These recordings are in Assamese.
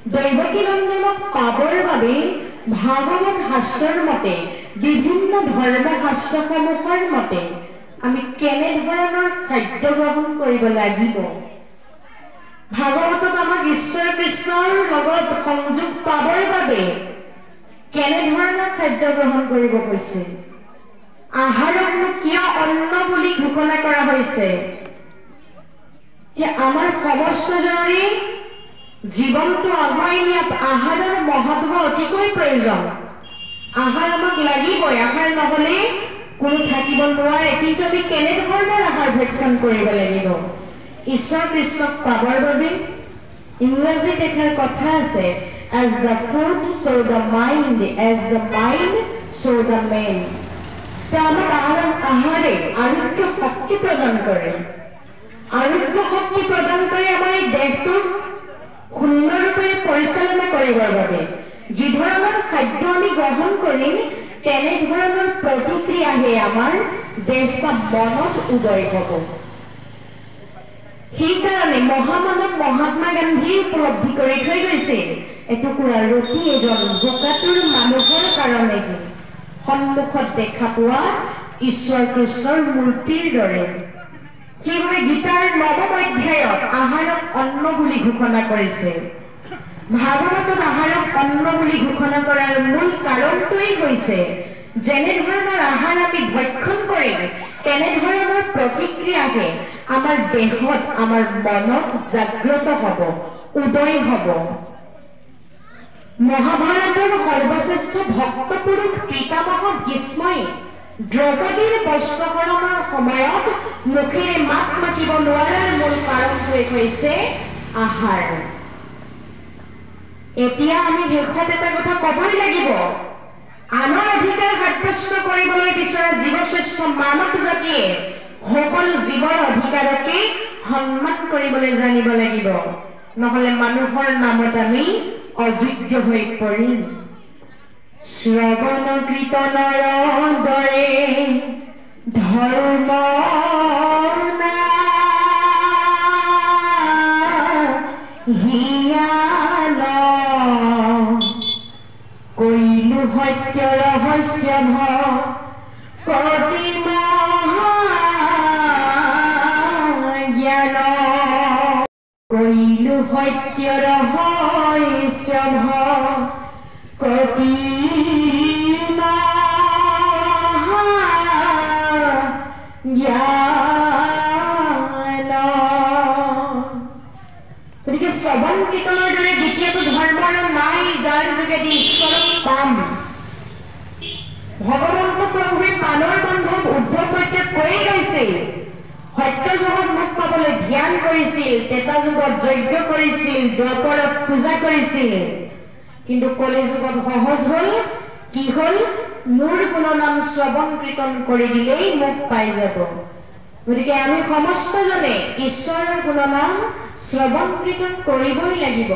দৈৱকী নন্দনক পাবৰ বাবে ভাগৱত শাস্ত্ৰৰ মতে বিভিন্ন ধৰ্মশাস্ত্ৰসমূহৰ মতে আমি কেনেধৰণৰ খাদ্য গ্ৰহণ কৰিব লাগিব ভাগৱতত আমাক ঈশ্বৰ কৃষ্ণৰ লগত সংযোগ পাবৰ বাবে কেনেধৰণৰ খাদ্য গ্ৰহণ কৰিব কৈছে আহাৰকনো কিয় অন্ন বুলি ঘোষণা কৰা হৈছে যে আমাৰ সমস্তজনৰে জীৱনটো আগুৱাই নিয়াত আহাৰৰ মহত্ব অতিকৈ প্ৰয়োজন আহাৰ আমাক লাগিবই আহাৰ নহ'লে কোনো থাকিব নোৱাৰে কিন্তু আমি কেনেধৰণৰ আহাৰ ভক্ষণ কৰিব লাগিব ঈশ্বৰ কৃষ্ণক পাবৰ বাবে ইংৰাজীত এষাৰ কথা আছে as the food so the mind as the mind so the man আমাক আহাৰে আৰোগ্য শক্তি প্ৰদান কৰে আৰোগ্য শক্তি প্ৰদান কৰি আমাৰ এই দেহটোক সুন্দৰৰূপে পৰিচালনা কৰিবৰ বাবে যি ধৰণৰ খাদ্য আমি গ্ৰহণ কৰিম তেনেধৰণৰ প্ৰতিক্ৰিয়াহে আমাৰ দেহ বা মনত উদয় হ'ব সেইকাৰণে মহামানৱ মহাত্মা গান্ধী উপলব্ধি কৰি থৈ গৈছিল এটুকুৰা ৰুটি এজন ভোকাতুৰ মানুহৰ কাৰণে সন্মুখত দেখা পোৱা ঈশ্বৰ কৃষ্ণৰ মূৰ্তিৰ দৰে সেইবাবে গীতাৰ ৯ম অধ্যায়ত আহাৰক অন্ন বুলি ঘোষণা কৰিছে ভাগৱতত আহাৰক অন্ন বুলি ঘোষণা কৰাৰ মূল কাৰণটোৱেই হৈছে যেনেধৰণৰ আহাৰ আমি ভক্ষণ কৰিম তেনেধৰণৰ প্ৰতিক্ৰিয়াহে আমাৰ দেহত আমাৰ মনত জাগ্ৰত হ'ব উদয় হ'ব মহাভাৰতৰ সৰ্বশ্ৰেষ্ঠ ভক্ত পুৰুষ পিতামহ ভীষ্মই দ্ৰৌপদীৰ বস্ত্ৰহৰণৰ সময়ত মুখেৰে মাত মাতিব নোৱাৰাৰ মূল কাৰণটোৱে হৈছে আহাৰ এতিয়া আমি শেষত এটা কথা ক'বই লাগিব আনৰ অধিকাৰ সাব্যস্ত কৰিবলৈ বিচৰা জীৱশ্ৰেষ্ঠ মানৱ জাতিয়ে সকলো জীৱৰ অধিকাৰকে সন্মান কৰিবলৈ জানিব লাগিব নহ'লে মানুহৰ নামত আমি অযোগ্য হৈ পৰিম শ্ৰৱণ কীৰ্তনৰ দৰে ধৰ্ম হিয়ান কৰিলো সত্য ৰহস্য কতি জ্ঞান কৰিলো সত্য ৰহস্য কতি গতিকে শ্ৰৱণ কীৰ্তনৰ দৰে দ্বিতীয়টো ধৰ্ম নাই যাৰ যোগেদি ঈশ্বৰক পাম ভগৱন্ত প্ৰভুৱে পানৰ বান্ধৱ উদ্ধৱ পৰ্যায়ত কৈ গৈছিল সত্য যুগত মোক পাবলৈ ধ্যান কৰিছিল ত্ৰেতা যুগত যজ্ঞ কৰিছিল দ্বাপৰত পূজা কৰিছিল কিন্তু কলি যুগত সহজ হ'ল কি হ'ল মোৰ গুণনাম শ্ৰৱণ কীৰ্তন কৰি দিলেই মোক পাই যাব গতিকে আমি সমস্তজনে ঈশ্বৰৰ গুণনাম শ্ৰৱণ কীৰ্তন কৰিবই লাগিব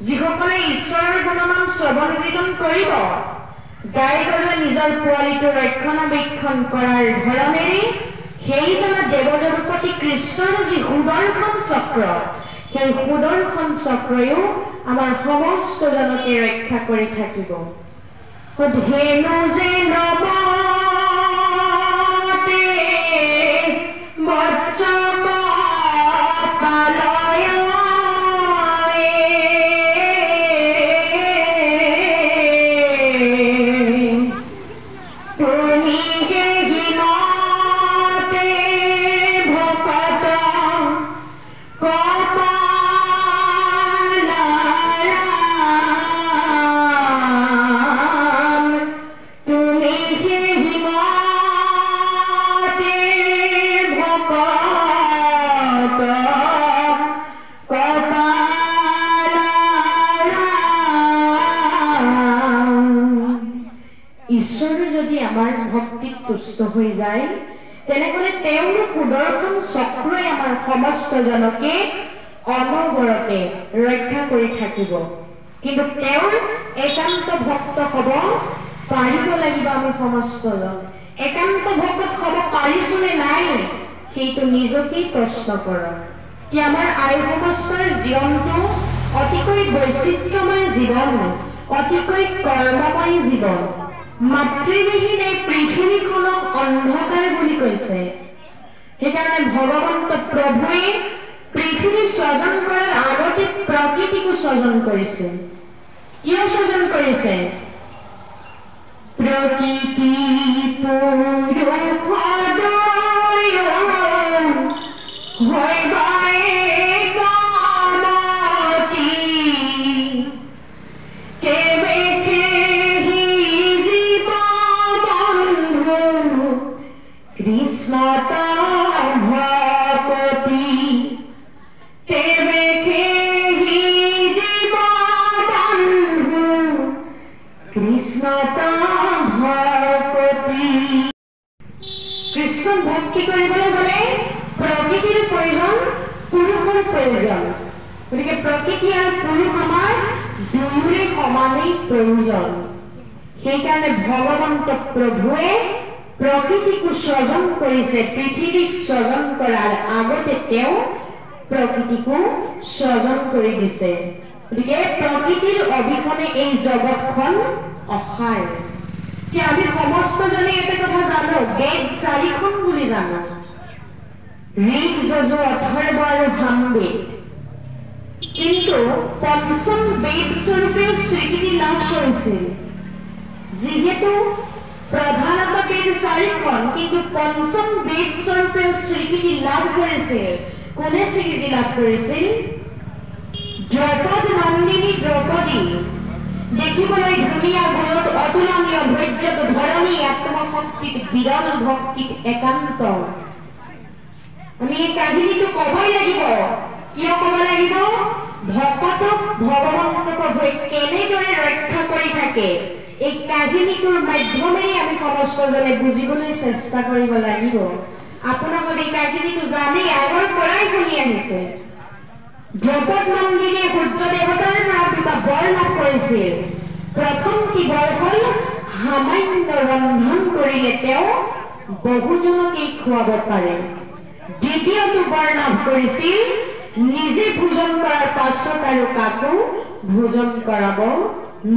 যিসকলে ঈশ্বৰৰ গুণনাম শ্ৰৱণ কীৰ্তন কৰিব গাই গৰুৱে নিজৰ পোৱালিটো ৰক্ষণাবেক্ষণ কৰাৰ ধৰণেৰে সেইজনা দেৱদেৱপতি কৃষ্ণৰ যি সুদৰ্শন চক্ৰ সেই সুদৰ্শন চক্ৰয়ো আমাৰ সমস্তজনকে ৰক্ষা কৰি থাকিব ধেনু যে নমতে বচ্চম পালয় তুমি হে হিমতে ভকত কপালারাম তুমি হে হিমতে ভকত ঈশ্বৰ যদি আমাৰ ভক্তিত তুষ্ট হৈ যায় তেনেহ'লে তেওঁৰ সুদৰ্শন চক্ৰই আমাৰ সমস্তজনকে অনবৰতে ৰক্ষা কৰি থাকিব কিন্তু তেওঁৰ একান্ত ভক্ত হ'ব পাৰিব লাগিব আমি সমস্তজন একান্ত ভক্ত হ'ব পাৰিছোনে নাই সেইটো নিজকেই প্ৰশ্ন কৰক কি আমাৰ আই সমস্তৰ জীৱনটো অতিকৈ অতিকৈ বৈচিত্ৰ্যময় জীৱন, অতিকৈ কৰ্মময় জীৱন। মাতৃবিহীন এই পৃথিৱীখনক অন্ধকাৰ বুলি কৈছে। সেইকাৰণে ভগৱন্ত প্ৰভুৱে পৃথিৱী সৃজন কৰাৰ আগতে প্ৰকৃতিকো সৃজন কৰিছে। কিয় সৃজন কৰিছে? প্ৰকৃতি কৃষ্ণ ভক্তি কৰিবলৈ গ'লে প্ৰকৃতিৰ প্ৰয়োজন, পুৰুষৰ প্ৰয়োজন। গতিকে প্ৰকৃতি আৰু পুৰুষ আমাৰ দুয়োৰে সমানেই প্ৰয়োজন। সেইকাৰণে ভগৱন্ত প্ৰভুৱে প্ৰকৃতিকো সৃজন কৰিছে। পৃথিৱীক সৃজন কৰাৰ আগতে তেওঁ প্ৰকৃতিকো সৃজন কৰি দিছে। গতিকে প্ৰকৃতিৰ অবিহনে এই জগতখন অসাৰ। আমি সমস্তজনে এটা কথা জানো, বেদ 4খন বুলি জানো, ঋক, যজুৰ, অথৰ্ব আৰু সামবেদ। কিন্তু পঞ্চম বেদ স্বৰূপেও স্বীকৃতি লাভ কৰিছিল। যিহেতু প্ৰধানত বেদ 4খন, কিন্তু পঞ্চম বেদ স্বৰূপেও স্বীকৃতি লাভ কৰিছিল। কোনে স্বীকৃতি লাভ কৰিছিল? দ্ৰৌপদ নন্দিনী দ্ৰৌপদী। দেখিবলৈ ধুনীয়া, গুণত অতুলনীয়, ধৈৰ্যত ধৰণী, আত্মশক্তিত বিৰল, ভক্তিত একান্ত। আমি এই কাহিনীটো কবই লাগিব। কিয় কব লাগিব? ভকতক ভগৱন্ত প্ৰভুৱে কেনেদৰে ৰক্ষা কৰি থাকে, এই কাহিনীটোৰ মাধ্যমেৰে আমি সমস্তজনে বুজিবলৈ চেষ্টা কৰিব লাগিব। আপোনালোকে এই কাহিনীটো জানেই, আগৰ পৰাই শুনি আহিছে। দ্ৰৌপদ নন্দিনীয়ে সূৰ্য দেৱতাৰ পৰা বৰ লাভ কৰিছিল। প্ৰথম কি বৰ হ'ল? সামান্য ৰন্ধন কৰিলে তেওঁ বহুজনকেই খুৱাব পাৰে। দ্বিতীয়টো বৰ লাভ কৰিছিল, নিজে ভোজন কৰাৰ পাছত আৰু কাকো ভোজন কৰাব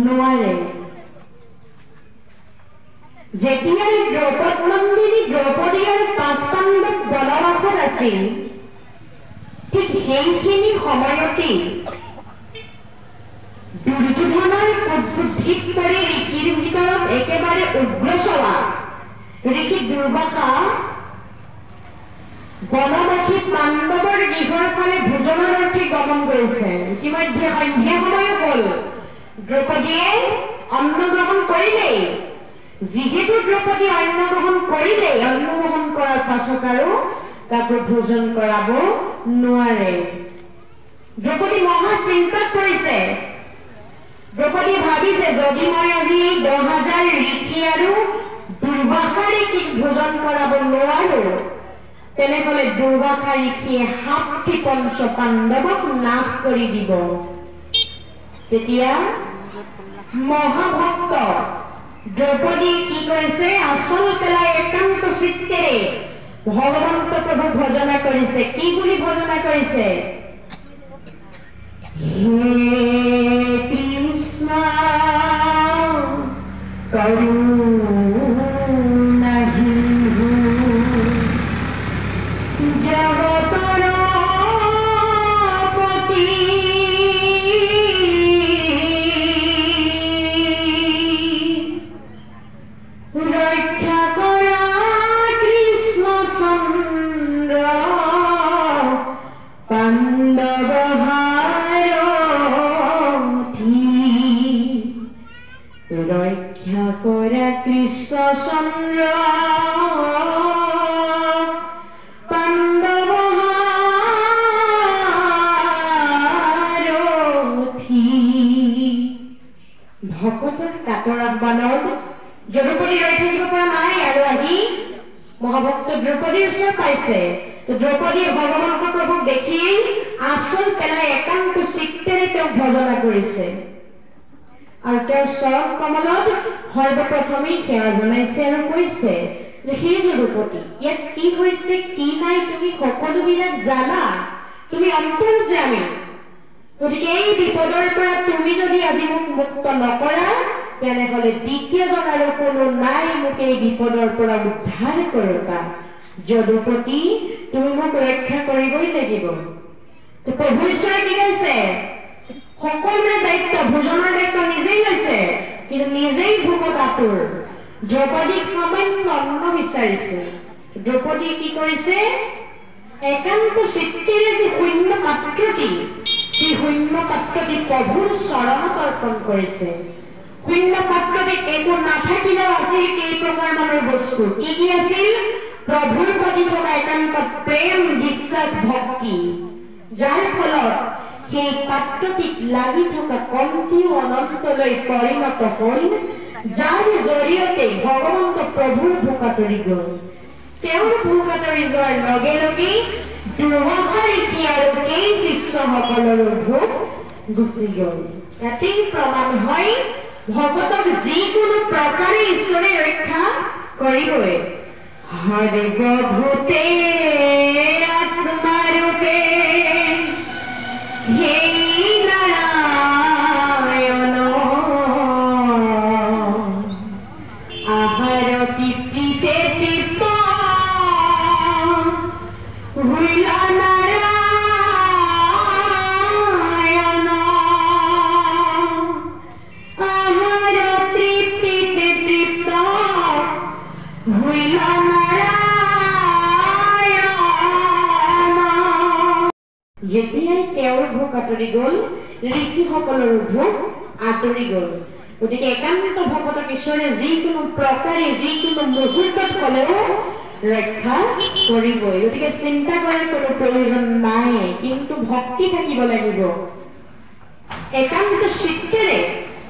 নোৱাৰে। যেতিয়াই দ্ৰৌপদ নন্দিনী দ্ৰৌপদী আৰু 5 পাণ্ডৱ বনবাসত আছিল, ঠিক সেইখিনি সময়তেই দুৰ্যোধনৰ কুটবুদ্ধিত পৰি ঋষিৰ ভিতৰত একেবাৰে উগ্ৰচলা ঋষি দুৰ্বাসা বনবাসী পাণ্ডৱৰ গৃহৰ ফালে ভোজনৰ অৰ্থে গমন কৰিছে। ইতিমধ্যে সন্ধ্যা সময় হ'ল। দ্ৰৌপদীয়ে অন্ন গ্ৰহণ কৰিলেই। যিহেতু দ্ৰৌপদী অন্ন গ্ৰহণ কৰিলেই, অন্ন গ্ৰহণ কৰাৰ পাছত আৰু কাকো ভোজন কৰাব নোৱাৰে। দ্ৰৌপদী মহা চিন্তাত পৰিছে। দ্ৰৌপদীয়ে ভাবিছে, যদি মই আজি 10,000 ঋষি আৰু দুৰ্বাসা ঋষিক ভোজন কৰাব নোৱাৰো, তেনেহলে দুৰ্বাসা ঋষিয়ে 7টি পঞ্চ পাণ্ডৱক নাশ কৰি দিব। তেতিয়া মহাভক্ত দ্ৰৌপদীয়ে কি কৰিছে? আচল পেলাই একান্ত চিত্তেৰে ভগৱন্ত প্ৰভু ভজনা কৰিছে। কি বুলি ভজনা কৰিছে? হে কৃষ্ণ কৰুণা সিন্ধু জগতৰ পতি ৰক্ষা কৰা কৃষ্ণ চন্দ্ৰ পাণ্ডৱ ৰক্ষা কৰে কৃষ্ণ চন্দ্ৰ পাণ্ডৱ সাৰথি। ভকতৰ কাতৰ আহ্বানত দ্ৰৌপদী ৰৈ থাকিব পৰা নাই আৰু আহি মহাভক্ত দ্ৰৌপদীৰ ওচৰ পাইছে। দ্ৰৌপদীয়ে ভগৱন্ত প্ৰভুক দেখি আচল পেলাই একান্ত চিত্তেৰে তেওঁক ভজনা কৰিছে আৰু তেওঁৰ চৰণ কমলত সৰ্বপ্ৰথমে সেৱা জনাইছে আৰু কৈছে যে হে দ্ৰৌপদী, ইয়াত কি হৈছে কি নাই তুমি সকলোবিলাক জানা, তুমি অন্তৰ্যামী, গতিকে এই বিপদৰ পৰা তুমি যদি আজি মোক মুক্ত নকৰা তেনেহলে দ্বিতীয়জন আৰু কোনো নাই মোক এই বিপদৰ পৰা উদ্ধাৰ কৰোতা। যদুপতি তুমি মোক ৰক্ষা কৰিবই লাগিব। তো প্ৰভু ঈশ্বৰে কি কৈছে? সকলোৰে দায়িত্ব, ভোজনৰ দায়িত্ব নিজেই লৈছে, কিন্তু নিজেই ভোকত আতুৰ। দ্ৰৌপদীক সামান্য অন্ন বিচাৰিছে। দ্ৰৌপদী কি কৰিছে? একান্ত চিত্তেৰে যে শূন্য পাত্ৰটি, সেই শূন্য পাত্ৰটি প্ৰভুৰ চৰণত অৰ্পণ কৰিছে। শূন্য পাত্ৰটিত একো নাথাকিলেও আছিল কেইপ্ৰকাৰ মানৰ বস্তু। কি কি আছিল? প্ৰভুৰ প্ৰতি থকা একান্ত প্ৰেম, বিশ্বাস, ভক্তি, যাৰ ফলত সেই পাত্ৰটিত লাগি থকা কণ্ঠিও অনন্তলৈ পৰিণত হ'ল, যাৰ জৰিয়তে ভগৱন্ত প্ৰভুৰ ভোক আঁতৰি গ'ল। তেওঁৰ ভোক আঁতৰি যোৱাৰ লগে লগে দুৰ্বাসাৰ আৰু এই শিষ্যসকলৰো ভোক গুচি গ'ল। ইয়াতেই প্ৰমাণ হয় ভকতক যিকোনো প্ৰকাৰে ঈশ্বৰে ৰক্ষা কৰিবই। হৰিব ভূতে আত্মাৰূপে হে নাৰায়ণ, আহাৰ তৃপ্তিতে তৃপ্ত হইলা নাৰায়ণ, আহাৰ তৃপ্তিতে তৃপ্ত হইলা নাৰায়ণ। যেতিয়াই তেওঁৰ ভোক আঁতৰি গ'ল, ঋষিসকলৰো ভোক আঁতৰি গ'ল। গতিকে একান্ত ভকতক ঈশ্বৰে যিকোনো প্ৰকাৰে যিকোনো মুহূৰ্তত হ'লেও ৰক্ষা কৰিবই। গতিকে চিন্তা কৰাৰ কোনো প্ৰয়োজন নাই, কিন্তু ভক্তি থাকিব লাগিব। একান্ত চিত্তেৰে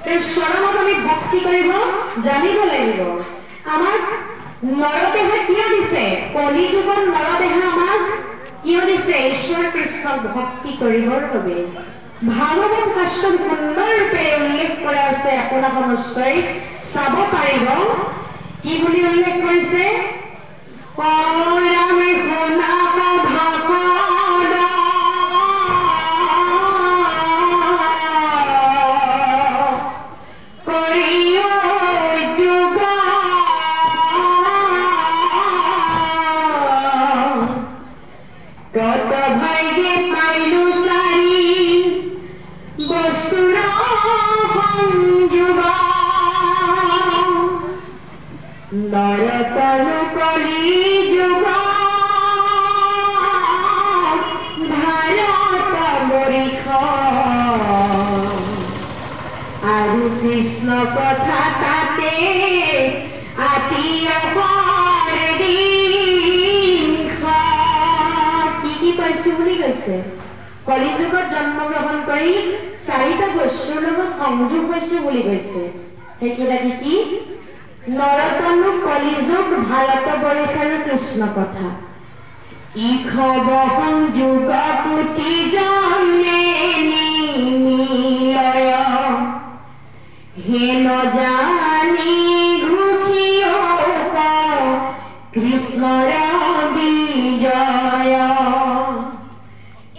তেওঁৰ চৰণত আমি ভক্তি কৰিব জানিব লাগিব। আমাক নৰদেহা কিয় দিছে? কলি যুগত নৰদেহা আমাক কিয় দিছে? ঈশ্বৰ কৃষ্ণক ভক্তি কৰিবৰ বাবে। ভাগৱত শাস্ত্ৰত সুন্দৰৰূপে উল্লেখ কৰা আছে, আপোনাক নিশ্চয় চাব পাৰিব। কি বুলি উল্লেখ কৰিছে? ৰামে শুনা ভাগৱত কৰিও যুগ কত ভাগ্যে পাইলো চাৰি বস্তুৰ সংযোগ, নৰতনু কলি যুগ ভাৰত মৰিষ, আৰু কৃষ্ণ কথা তাতে আতি কি পাইছো বুলি কৈছে? কলিযুগত জন্মগ্ৰহণ কৰি চাৰিটা বস্তুৰ লগত সংযোগ হৈছো বুলি কৈছে। সেইকেইটা কি কি? নৰতনু, কলিযুগ, ভাৰত বৰিষ আৰু কৃষ্ণ কথা। ইখব সংযোগ পুতি জন্মে নিলয়, হে নজানি ঘুষিও কৃষ্ণৰ বিজয়।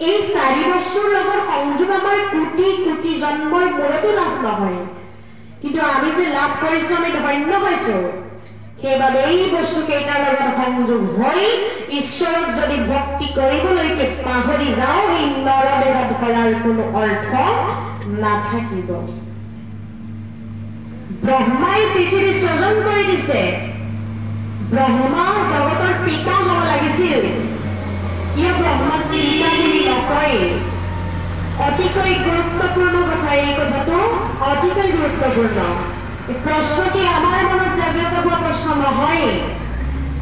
এই চাৰি বস্তুৰ লগত সংযোগ আমাৰ কোটি কোটি জন্মৰ মূৰতো লাভ নহয়, কিন্তু আমি যে লাভ কৰিছো আমি ধন্য হৈছো। সেইবাবে এই বস্তু কেইটাৰ লগত সংযোগ হৈ ঈশ্বৰক যদি ভক্তি কৰিবলৈকে পাহৰি যাওঁ, এই নৰদেহত ধৰাৰ কোনো অৰ্থ নাথাকিব। ব্ৰহ্মাই পৃথিৱী সৃজন কৰি দিছে। ব্ৰহ্মা জগতৰ পিতা হ'ব লাগিছিল, কিয় ব্ৰহ্মাক পিতা বুলি নকয়? অতিকৈ গুৰুত্বপূৰ্ণ কথা, এই কথাটো অতিকৈ গুৰুত্বপূৰ্ণ। প্ৰশ্নটি আমাৰ মনত জাগ্ৰত হোৱা প্ৰশ্ন নহয়।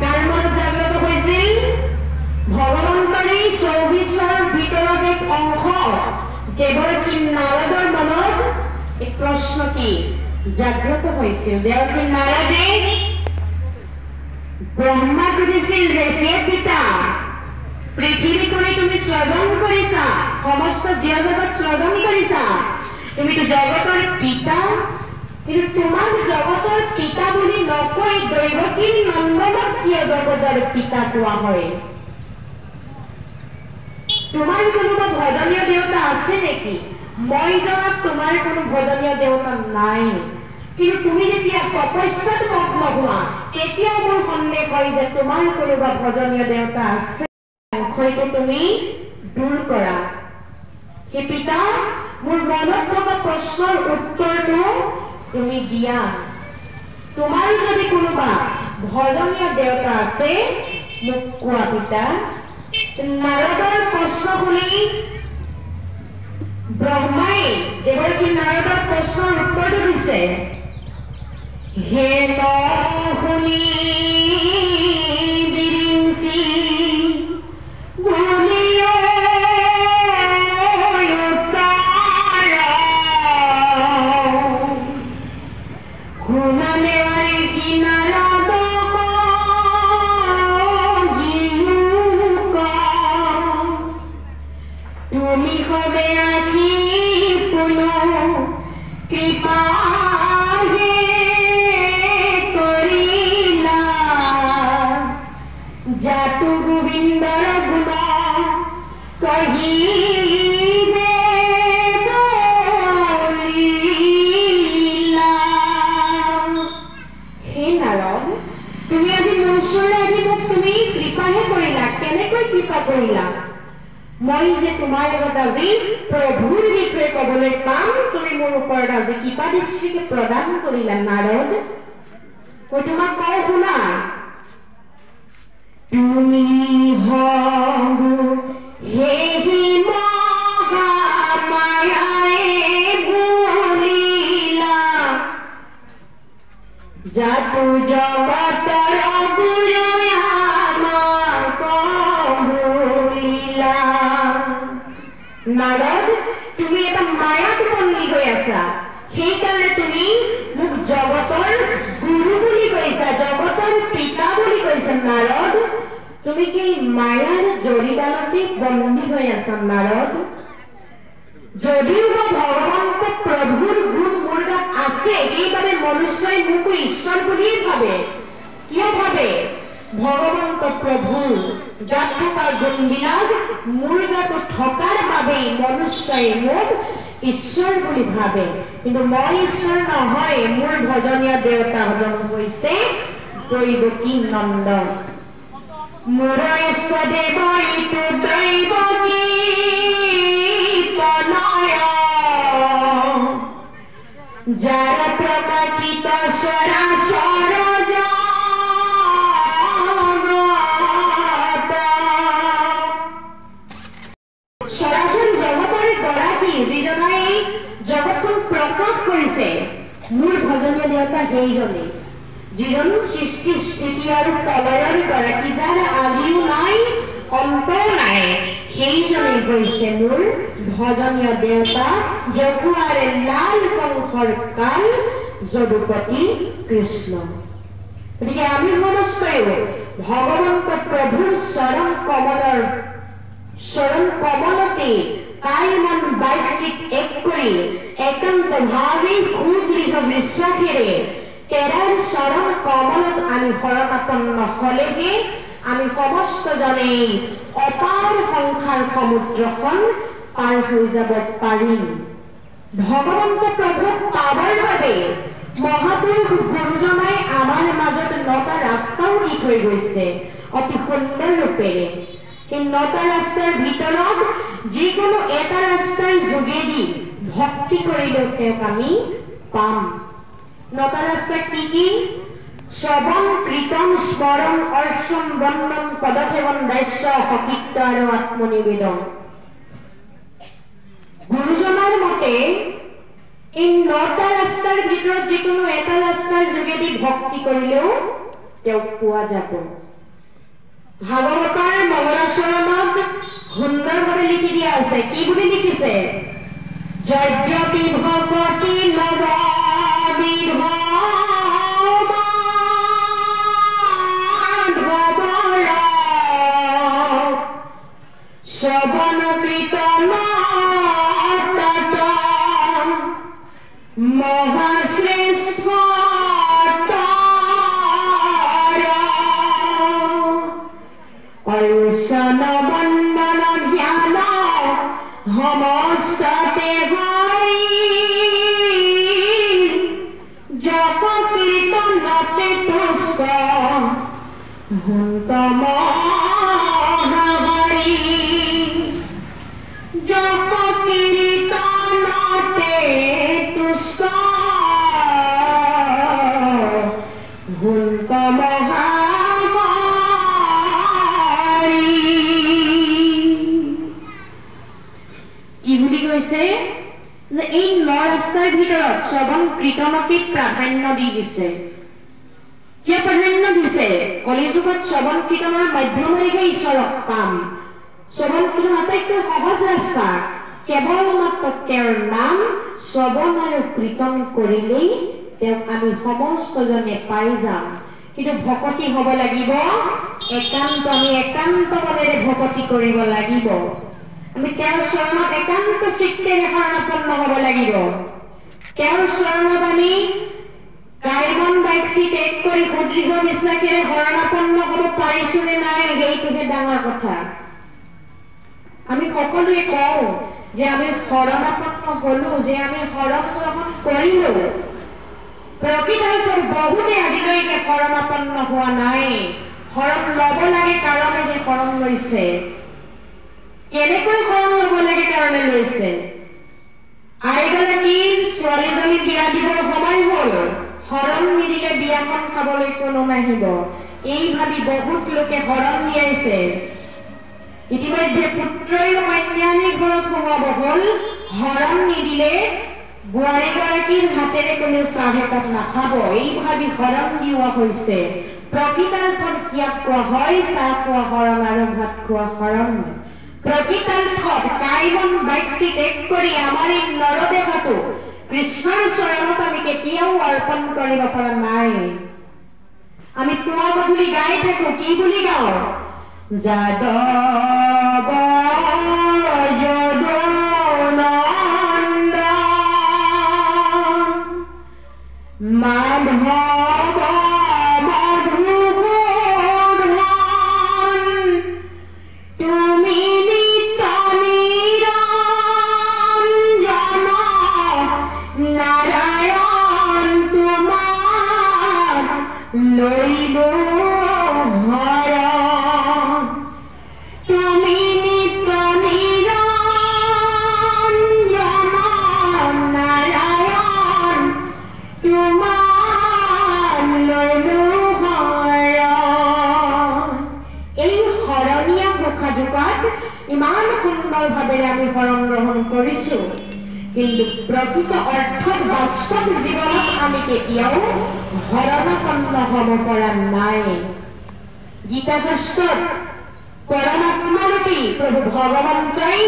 কাৰ মনত জাগ্ৰত হৈছিল? ভগৱন্তৰী 24ৰ ভিতৰত এক অংশ দেৱকী নাৰদৰ মনত এই প্ৰশ্নটি জাগ্ৰত হৈছিল। দেৱকী নাৰদে ব্ৰহ্মাক সুধিছিল যে হে পিতা, পৃথিৱীখনি তুমি সৃজন কৰিছা, সমস্ত জীৱ জগত সৃজন কৰিছা, তুমিতো জগতৰ পিতা, কিন্তু তোমাক জগতৰ পিতা বুলি নকৈ দৈৱকী নন্দনক কিয় জগতৰ পিতা কোৱা হয়? তোমাৰ কোনোবা ভজনীয় দেৱতা আছে নেকি? মই জনাত তোমাৰ কোনো ভজনীয় দেৱতা নাই, কিন্তু তুমি যেতিয়া তপস্যাত মগ্ন হোৱা তেতিয়াও মোৰ সন্দেহ হয় যে তোমাৰ কোনোবা ভজনীয় দেৱতা আছে, সেইটো তুমি দূৰ কৰা। হে পিতা, মোৰ মনত থকা প্ৰশ্নৰ উত্তৰটো তুমি দিয়া। তোমাৰ যদি কোনোবা ভজনীয় দেৱতা আছে মোক কোৱা পিতা। নাৰদৰ প্ৰশ্ন শুনি ব্ৰহ্মাই দেৱকী নাৰদৰ প্ৰশ্নৰ উত্তৰটো দিছে, হে শুনি বিৰিঞ্চি মই যে তোমাৰ লগত আজি প্ৰভুৰ বিষয়ে ক'বলৈ পাম, তুমি মোৰ ওপৰত আজি কৃপা দৃষ্টিকে প্ৰদান কৰিলা নাৰদ। মই তোমাক কওঁ শুনা, তুমি হেহি মহামায়ায়ে ভুলিলা, জাতু জগতৰ গুৰু নাৰদ, তুমি এটা মায়াত বন্দী হৈ আছা, সেইকাৰণে তুমি মোক জগতৰ গুৰু বুলি কৈছা, জগতৰ পিতা বুলি কৈছা। নাৰদ, তুমি কি মায়াৰ জৰিডালতে বন্দী হৈ আছা নাৰদ? যদিও বা ভগৱন্ত প্ৰভুৰ গুণ মোৰ গাত আছে, এইবাবে মনুষ্যই মোকো ঈশ্বৰ বুলিয়েই ভাবে। কিয় ভাবে? ভগৱন্ত প্ৰভু গাত থকা গুণবিলাক মোৰ গাত থকাৰ বাবেই মনুষ্যই মোক ঈশ্বৰ বুলি ভাবে, কিন্তু মই ঈশ্বৰ নহয়। মোৰ ভজনীয় দেৱতা হজন হৈছে দৈৱকী নন্দন। মোৰ ইষ্টদেৱ ইটো দৈৱকী তনয়, যাৰ প্ৰকাশিত সৰাসৰ মোৰ ভজনীয় দেৱতা সেইজনে, যিজন সৃষ্টি স্থিতি আৰু প্ৰলয়ৰ গৰাকী, যাৰ আজিও নাই অন্তও নাই, সেইজনে হৈছে মোৰ ভজনীয় দেৱতা, যকুৱাৰে লাল কংসৰ কাল যদুপতি কৃষ্ণ। গতিকে আমি সমস্তও ভগৱন্ত প্ৰভুৰ চৰণ কমলতে কাই মন বাইচিক এক কৰি একান্ত ভাৱে সুদৃঢ় বিশ্বাসেৰে তেৰাৰ চৰণ কমলত আমি শৰণাপন্ন হলেহে আমি সমস্তজনে অপাৰ সংসাৰ সমুদ্ৰখন পাৰ হৈ যাব পাৰিম। ভগৱন্ত প্ৰভুক পাবৰ বাবে মহাপুৰুষ গুৰুজনাই আমাৰ মাজত 9টা ৰাস্তাও দি থৈ গৈছে অতি সুন্দৰ ৰূপেৰে। এই 9টা ৰাস্তাৰ ভিতৰত যিকোনো এটা ৰাস্তাৰ যোগেদি ভক্তি কৰিলেও তেওঁক আমি পাম। 9টা ৰাস্তা কি কি? শ্ৰৱণ, কীৰ্তন, স্মৰণ, অৰ্চন, বন্দন, পদসেৱন, দাস্য, সকীৰ্ত আৰু আত্মনিবেদন। গুৰুজনাৰ মতে এই 9টা ৰাস্তাৰ ভিতৰত যিকোনো এটা ৰাস্তাৰ যোগেদি ভক্তি কৰিলেও তেওঁক পোৱা যাব। ভাগৱতৰ মংগলাচৰণত সুন্দৰভাৱে লিখি দিয়া আছে। কি বুলি লিখিছে? যদ্যপি ভগতি শ্ৰৱণ কীৰ্তন মহাশ্ৰেষ্ঠ অৰ্চন বন্দন ধ্যান সমস্ত ন ৰাস্তাৰ ভিতৰত শ্ৰৱণ কীৰ্তনকে প্ৰাধান্য দি দিছে। কিয় প্ৰাধান্য দিছে? কলিযুগত শ্ৰৱণ কীৰ্তনৰ মাধ্যমেৰেহে ঈশ্বৰক পাম। শ্ৰৱণ কীৰ্তন আটাইতকৈ সহজ ৰাস্তা। কেৱল মাত্ৰ তেওঁৰ নাম শ্ৰৱণ আৰু কীৰ্তন কৰিলেই তেওঁক আমি সমস্তজনে পাই যাম। কিন্তু ভকতি হ'ব লাগিব একান্ত, আমি একান্ত মনেৰে ভকতি কৰিব লাগিব। আমি তেওঁৰ চৰণত একান্ত চিত্তেৰে শৰণাপন্ন হ'ব লাগিব। তেওঁৰ চৰণত আমি কাৰ্বন ডাইঅক্সাইড ত্যাগ কৰি সুদৃঢ় বিশ্বাসেৰে শৰণাপন্ন হ'ব পাৰিছো নে নাই, সেইটোহে ডাঙৰ কথা। আমি সকলোৱে কওঁ যে আমি শৰণাপন্ন হলো, যে আমি শৰণ গ্ৰহণ কৰিলো। প্ৰকৃততে বহুতে আজিলৈকে শৰণাপন্ন হোৱা নাই। শৰণ ল'ব লাগে কাৰণেহে শৰণ লৈছে। কেনেকৈ শৰণ ল'ব লাগে কাৰণে লৈছে? আইগৰাকীৰ ছোৱালীজনী বিয়া দিবৰ সময় হ'ল, শৰণ নিদিলে বিয়াখন খাবলৈ কোনো নাহিব। এই ভাবি বহুত লোকে শৰণ দিয়াইছে। ইতিমধ্যে পুত্ৰই কন্যানী ঘৰত সোমাব হ'ল, শৰণ নিদিলে বোৱাৰীগৰাকীৰ হাতেৰে কোনো চাহ একাপ নাখাব। এই ভাবি শৰণ দিওৱা হৈছে। প্ৰকৃতাৰ্থত কিয় কোৱা হয় চাহ খোৱা শৰণ আৰু ভাত খোৱা শৰণ? প্ৰকৃতাৰ্থত কাৰ্বন ডাইঅক্সাইড ত্যাগ কৰি আমাৰ এই নৰদেহটো কৃষ্ণৰ চৰণত আমি কেতিয়াও অৰ্পণ কৰিব পৰা নাই। আমি পুৱা গধূলি গাই থাকো, কি বুলি গাওঁ? যাদৱ যদুনন্দন মাধৱ মধুসূদন তুমি নিত্য নিৰঞ্জন নাৰায়ণ তোমাৰ লৈব হৰণ। তুমি নিত্য নিৰঞ্জন নাৰায়ণ তোমাৰ লৈব হৰণ। এই শৰণীয়া ঘোষাযোগত ইমান সুন্দৰভাৱে আমি শৰণ গ্ৰহণ কৰিছো, কিন্তু প্ৰকৃত অৰ্থত বাস্তৱ জীৱনত আমি কেতিয়াও শৰণাপন্ন হ'ব পৰা নাই। গীতা শাস্ত্ৰত পৰমাত্মাৰূপী প্ৰভু ভগৱন্তই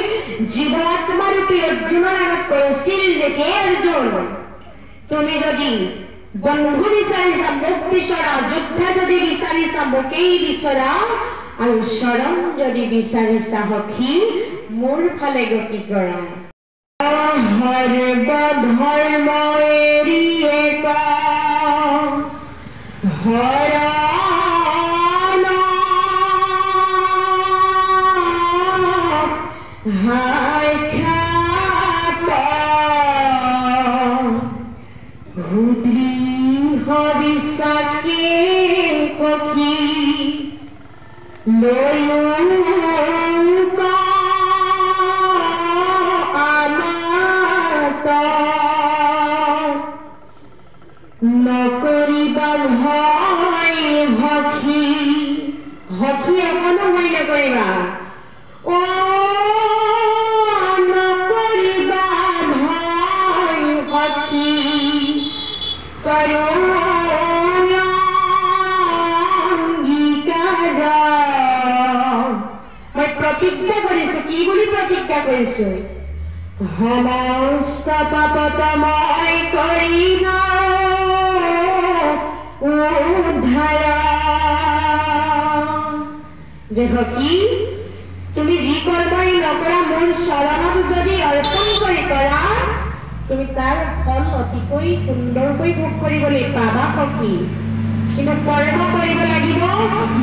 জীৱাত্মাৰূপী অৰ্জুনৰ আগত কৈছিল যে হে অৰ্জুন, তুমি যদি বন্ধু বিচাৰিছা মোক বিচৰা, যোদ্ধা যদি বিচাৰিছা মোকেই বিচৰা, আৰু শৰণ যদি বিচাৰিছা সখী মোৰ ফালে গতি কৰা। ধৰ্ম এৰিয়ে হৰণ হাখ্যাত সুদৃঢ় বিশ্বাসে সখী লৈও নকৰিবা ভয় সখী, সখী এখনো ভয় নকৰিবা। অ নকৰিবা ভয় সখী, অংগীকাৰ। মই প্ৰতিজ্ঞা কৰিছো। কি বুলি প্ৰতিজ্ঞা কৰিছো? সমস্ত পাপত মই কৰিব উদ্ধাৰ। যে সখী তুমি যি কৰ্মই নকৰা মোৰ চৰণত যদি অৰ্পণ কৰি কৰা, তুমি তাৰ ফল অতিকৈ সুন্দৰকৈ ভোগ কৰিবলৈ পাবা সখী। কিন্তু কৰ্ম কৰিব লাগিব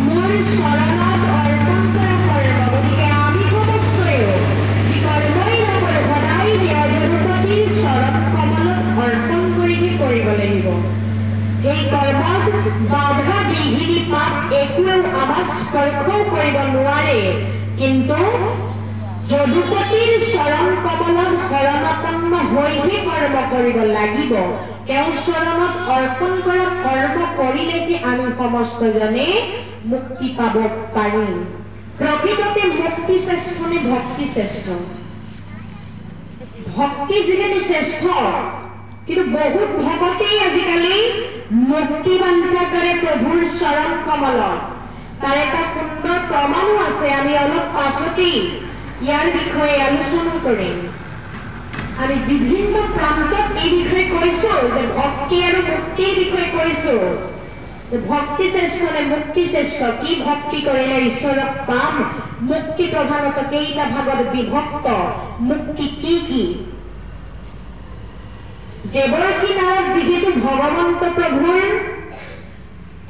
মোৰ চৰণত অৰ্পণ কৰা কৰ্ম। গতিকে আমি সমস্তই যি কৰ্মই নকৰো সদায় দেৱদেৱপতিৰ চৰণ কমলত অৰ্পণ কৰিহে কৰিব লাগিব। এই কৰ্মত বাধা বিঘিনি পাপ একোৱেও আমাক স্পৰ্শও কৰিব নোৱাৰে। কিন্তু যদুপতিৰ চৰণ কমলত শৰণাপন্ন হৈহে কৰ্ম কৰিব লাগিব। তেওঁৰ চৰণত অৰ্পণ কৰা কৰ্ম কৰিলেহে আমি সমস্তজনে মুক্তি পাব পাৰিম। প্ৰকৃততে মুক্তি শ্ৰেষ্ঠ নে ভক্তি শ্ৰেষ্ঠ? ভক্তি যিহেতু শ্ৰেষ্ঠ, কিন্তু বহুত ভকতেই আজিকালি মুক্তি বাঞ্ছা কৰে প্ৰভুৰ চৰণ কমলত। তাৰ এটা সুন্দৰ প্ৰমাণো আছে, আমি অলপ পাছতেই ইয়াৰ বিষয়ে আলোচনা কৰিম। আমি বিভিন্ন প্ৰান্তত এই বিষয়ে কৈছো যে ভক্তি আৰু মুক্তিৰ বিষয়ে কৈছো। ভক্তি শ্ৰেষ্ঠ নে মুক্তি শ্ৰেষ্ঠ, কি ভক্তি কৰিলে ঈশ্বৰক পাম, মুক্তি প্ৰধানত কেইটা ভাগত বিভক্ত, মুক্তি কি কি। দেৱকী নায়ক যিহেতু ভগৱন্ত প্ৰভুৰ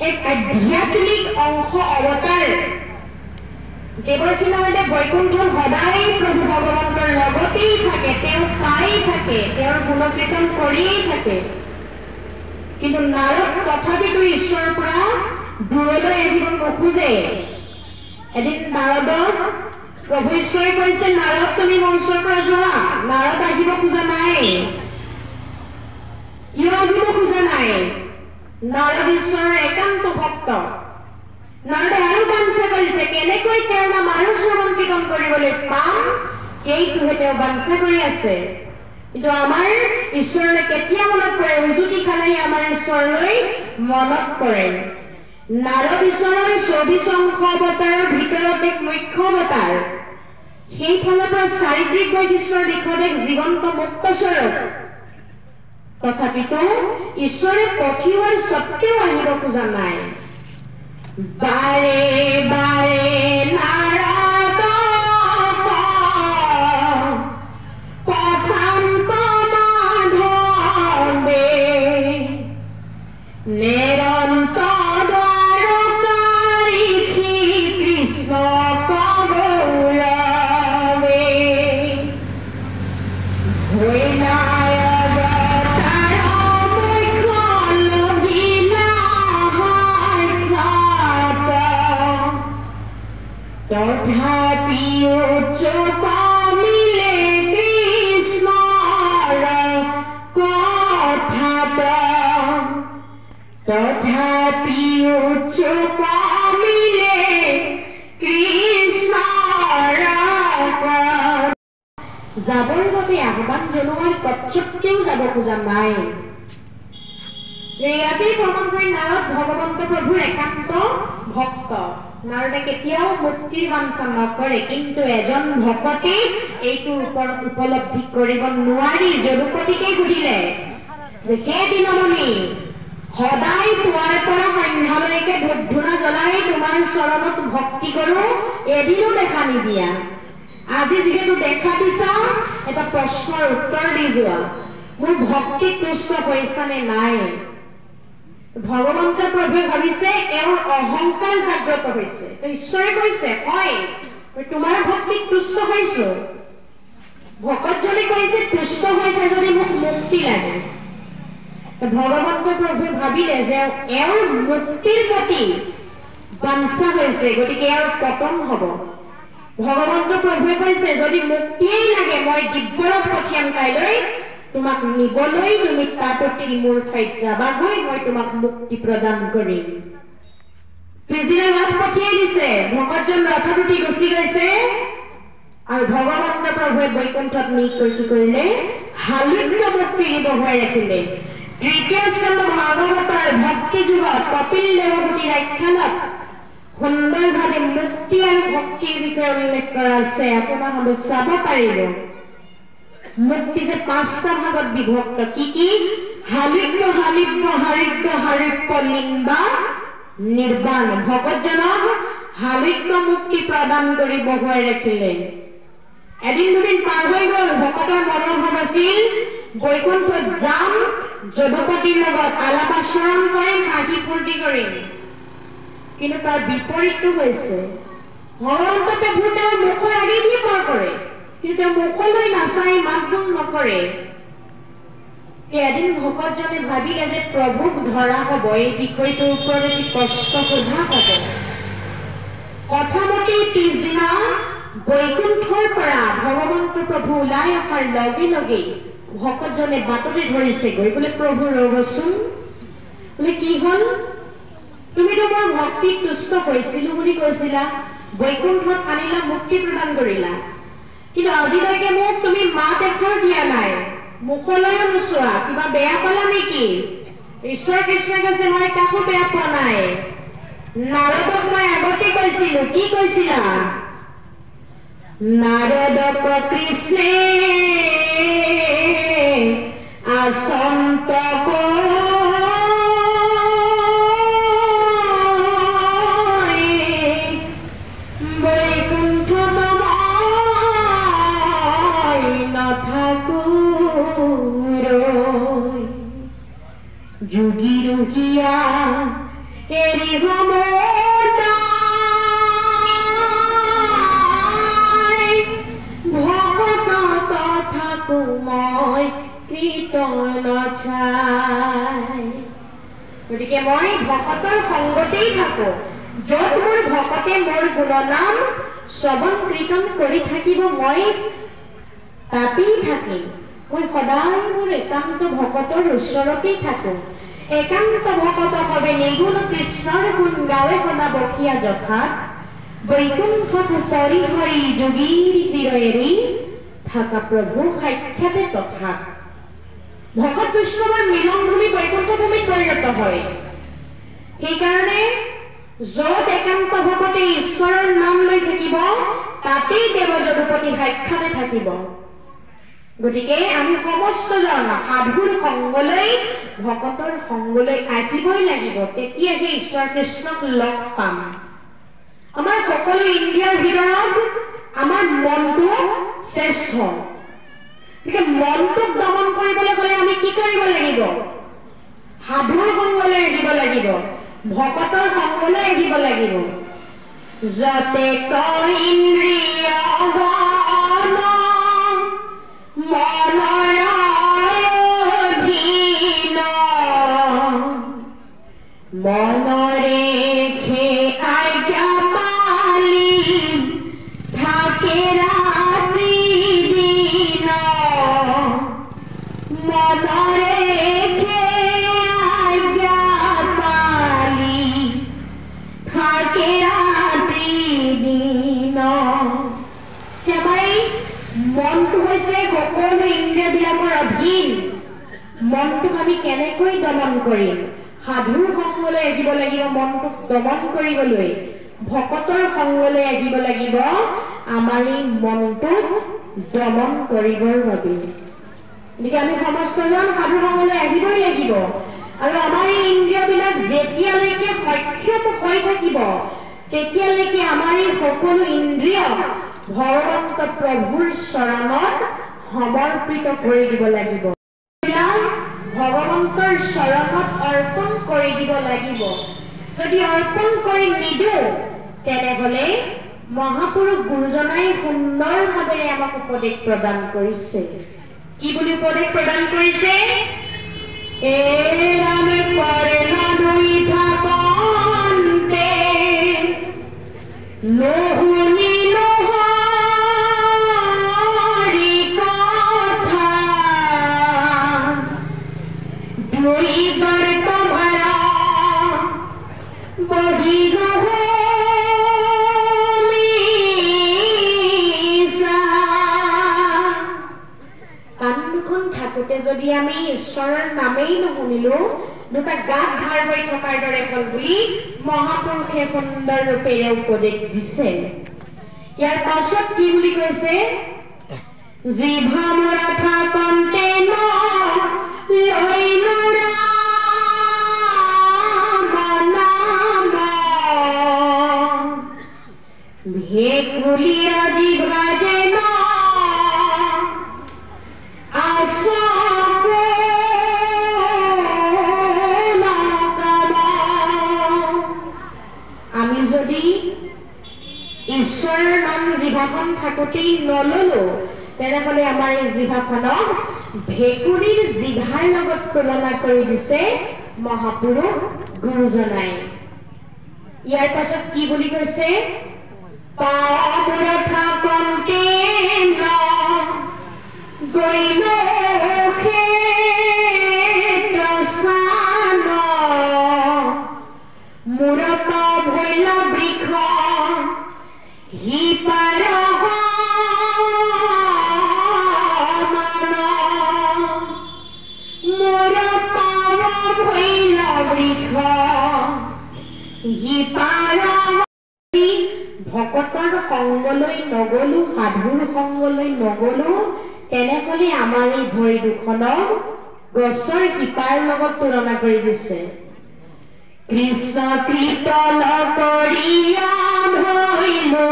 এক আধ্যাত্মিক অংশ অৱতাৰ, দেৱকী নায়কে বৈকুণ্ঠত সদায় প্ৰভু ভগৱন্তৰ লগতেই থাকে, তেওঁ পাই থাকে, তেওঁৰ গুণকীৰ্তন কৰিয়েই থাকে। কিন্তু নাৰদ তথাপিতো ঈশ্বৰৰ পৰা দূৰলৈ আহিব নোখোজে। এদিন নাৰদক প্ৰভু ঈশ্বৰে কৈছে, নাৰদ তুমি মোৰ ওচৰৰ পৰা যোৱা। নাৰদ আহিব খোজা নাই। কিয় আহিব খোজা নাই? নাৰদ ঈশ্বৰৰ একান্ত ভক্ত। নাৰদে আৰু বাঞ্ছা কৰিছে, কেনেকৈ তেওঁৰ নাম আৰু শ্ৰৱণ কীৰ্তন কৰিবলৈ পাম, সেইটোহে তেওঁ বাঞ্ছা কৰি আছে। কিন্তু আমাৰ ঈশ্বৰলৈ কেতিয়া মনত পৰে? উজুতি খালেই আমাৰ ঈশ্বৰলৈ মনত পৰে। নাৰদ ঈশ্বৰৰ 24 অংশ অৱতাৰৰ ভিতৰত এক মুখ্য অৱতাৰ। সেইফালৰ পৰা চাৰিত্ৰিক বৈশিষ্ট্যৰ দিশত এক জীৱন্ত মুক্ত স্বৰূপ। তথাপিতো ঈশ্বৰে পঠিওৱাৰ স্বত্বেও আহিব খোজা নাই। বাৰে বাৰে নাৰদ পঠান্ত মাধৱে নিৰন্তৰ দ্বাৰকাৰী কৃষ্ণ কগৌৰৱে তথাপিও চকামিলে কৃষ্ণৰ কথাত, তথাপিও চকামিলে কৃষ্ণৰ কথাত। যাবৰ বাবে আহ্বান জনোৱাৰ তৎসত্বেও যাব খোজা নাই। ইয়াতেই প্ৰমাণ কৰি নাৰদ ভগৱন্ত প্ৰভুৰ একান্ত ভক্ত। নাৰদে কেতিয়াও মুক্তিৰ বাঞ্ছা নকৰে, কিন্তু এজন ভকতে এইটোৰ ওপৰত উপলব্ধি কৰিব নোৱাৰি। যদুপতিকে সুধিলে যে হে দিনমণি, সদায় পুৱাৰ পৰা সন্ধ্যালৈকে ধূপ ধূনা জ্বলাই তোমাৰ চৰণত ভক্তি কৰো, এদিনো দেখা নিদিয়া। আজি যিহেতু দেখা দিছা, এটা প্ৰশ্নৰ উত্তৰ দি যোৱা, মোৰ ভক্তি তুষ্ট হৈছা নে নাই? ভগৱন্ত প্ৰভুৱে ভাবিছে এওঁৰ অহংকাৰ জাগ্ৰত হৈছে। ঈশ্বৰে কৈছে হয়, তোমাৰ ভক্তিত তুষ্ট হৈছো। ভকতজনে কৈছে তুষ্ট হৈছে যদি মোক মুক্তি লাগে। ভগৱন্ত প্ৰভুৱে ভাবিলে যে এওঁৰ মুক্তিৰ প্ৰতি বাঞ্ছা হৈছে, গতিকে এওঁৰ পতন হব। ভগৱন্ত প্ৰভুৱে কৈছে যদি মুক্তিয়েই লাগে, মই দিব্যৰথ পঠিয়াম কাইলৈ তোমাক নিবলৈ, তুমি তাতোটি মোৰ ঠাইত যাবাগৈ, মই তোমাক মুক্তি প্ৰদান কৰিম। পিছদিনা ৰথ পঠিয়াই দিছে, ভকতজন ৰথত উঠি গুচি গৈছে, আৰু ভগৱন্ত প্ৰভুৱে বৈকুণ্ঠত নি কি কৰিলে? হালুক্য মুক্তি বহুৱাই ৰাখিলে। তৃতীয় স্কন্ধ ভাগৱতৰ ভক্তি যুগত কপিল দেৱভূতিৰ আখ্যানত সুন্দৰভাৱে মুক্তি আৰু ভক্তিৰ বিষয়ে উল্লেখ কৰা আছে, আপোনালোকে চাব পাৰিব। মুক্তি যে 5টা ভাগত বিভক্ত। কি কি? হালিব্য হালিব্য হাৰিব্য হাৰিব্য লিম্বা নিৰ্বাণ। ভকতজনক হালিব্য মুক্তি প্ৰদান কৰি বহুৱাই ৰাখিলে। এদিন দুদিন পাৰ হৈ গল, ভকতৰ মনোভাৱ আছিল বৈকুণ্ঠত যাম, যদুপতিৰ লগত আলাপ আচৰণ কৰিম, হাঁহি ফূৰ্তি কৰিম। কিন্তু তাৰ বিপৰীতটো হৈছে ভগৱন্ত প্ৰভু তেওঁৰ মুখৰ আগেদি পাৰ কৰে, কিন্তু তেওঁ মুখলৈ নাচাই, মাত বোল নকৰে। এদিন ভকতজনে ভাবিলে যে প্ৰভুক ধৰা হব, এই বিষয়টোৰ ওপৰত এটি কষ্ট সোধা হব। কথামতে পিছদিনা বৈকুণ্ঠৰ পৰা ভগৱন্ত প্ৰভু ওলাই অহাৰ লগে লগেই ভকতজনে বাটতে ধৰিছে গৈ, বোলে প্ৰভু ৰবচোন, বোলে কি হল? তুমিতো মোৰ ভক্তিত তুষ্ট হৈছিলো বুলি কৈছিলা, বৈকুণ্ঠত আনিলা, মুক্তি প্ৰদান কৰিলা, কিন্তু আজিলৈকে মোক তুমি মাত এষাৰ দিয়া নাই, মুখলৈও নোচোৱা, কিবা বেয়া পালা নেকি? ঈশ্বৰ কৃষ্ণই কৈছে মই কাকো বেয়া পোৱা নাই। নাৰদক মই আগতে কৈছিলো, কি কৈছিলা? নাৰদক কৃষ্ণে আচন্ত বৈকুণ্ঠ নাথাকো যোগী ৰুগিয়া এৰি ভকত থাকো মই কীৰ্তন চাই। গতিকে মই ভকতৰ সংগতেই থাকো, য'ত মোৰ ভকতে মোৰ গুণনাম শ্ৰৱণ কীৰ্তন কৰি থাকিব, মই তাতেই থাকিম। মই সদায় মোৰ একান্ত ভকতৰ ওচৰতেই থাকো। একান্ত ভকত হবে নিগুণ কৃষ্ণৰ গুণ গাৱে শুনা বসিয়া যথাত বৈকুণ্ঠত পৰিহৰি যোগীৰ চিৰ এৰি থাকা প্ৰভু সাক্ষাতে তথা। ভকত কৃষ্ণৰ মিলন ভূমি বৈকুণ্ঠ ভূমিত পৰিণত হয়। সেইকাৰণে য'ত একান্ত ভকতে ঈশ্বৰৰ নাম লৈ থাকিব, তাতেই দেৱ যদুপতি সাক্ষাতে থাকিব। গতিকে আমি সমস্তজন সাধুৰ সংগলৈ, ভকতৰ সংগলৈ আহিবই লাগিব, তেতিয়াহে ঈশ্বৰ কৃষ্ণক লগ পাম। আমাৰ সকলো ইন্দ্ৰিয়ৰ ভিতৰত আমাৰ মনটো শ্ৰেষ্ঠ। গতিকে মনটোক দমন কৰিবলৈ গ'লে আমি কি কৰিব লাগিব? সাধুৰ সংগলৈ আহিব লাগিব, ভকতৰ সংগলৈ আহিব লাগিব। যতে কয় ইন্দ্ৰিয় মনৰে আজ্ঞা পালি থাকে ৰাত্ৰি দিন, মনৰে আজ্ঞা পালি থাকে ৰাত্ৰি দিন। মনটো হৈছে সকলো ইন্দ্ৰিয়বিলাকৰ অধীন। মনটোক আমি কেনেকৈ দমন কৰিম? সাধুৰ সংগলৈ আহিব লাগিব মনটোক দমন কৰিবলৈ, ভকতৰ সংগলৈ আহিব লাগিব আমাৰ এই মনটোক দমন কৰিবৰ বাবে। গতিকে আমি সমস্তজন সাধুৰ সংগলৈ আহিবই লাগিব। আৰু আমাৰ এই ইন্দ্ৰিয়বিলাক যেতিয়ালৈকে সক্ষম হৈ থাকিব, তেতিয়ালৈকে আমাৰ এই সকলো ইন্দ্ৰিয় ভগৱন্ত প্ৰভুৰ চৰণত সমৰ্পিত কৰি দিব লাগিব, ভগৱন্তৰ চৰণত অৰ্পণ কৰি দিব লাগিব। যদি অৰ্পণ কৰি নিদিওঁ, তেনেহলে মহাপুৰুষ গুৰুজনাই সুন্দৰভাৱে আমাক উপদেশ প্ৰদান কৰিছে। কি বুলি উপদেশ প্ৰদান কৰিছে? এৰামে পৰে নদৈ থাকন্তে নুশুনি যদি আমি ঈশ্বৰৰ নামেই নুশুনিলো, দুটা গাত ধাৰ হৈ থকাৰ দৰে হল বুলি মহাপুৰুষে সুন্দৰ ৰূপেৰে উপদেশ দিছে। ইয়াৰ পাছত কি বুলি কৈছে? জিভা মৰা থাকন্তে ভেকুলীয়া জিভা যেন আমি যদি ঈশ্বৰৰ নাম জিভাখন থাকোতেই নললো, তেনেহলে আমাৰ এই জিভাখনক ভেকুলীৰ জিভাৰ লগত তুলনা কৰি দিছে মহাপুৰুষ গুৰুজনাই। ইয়াৰ পাছত কি বুলি কৈছে? বৃষ হিপাৰ ভকতৰ সংগলৈ নগলো সাধুৰ সংগলৈ নগলো তেনেকলে আমাৰ এই ভৰি দুখনক গছৰ শিপাৰ লগত তুলনা কৰি দিছে কৃষ্ণ কীৰ্তন কৰিয়া ধৰিলো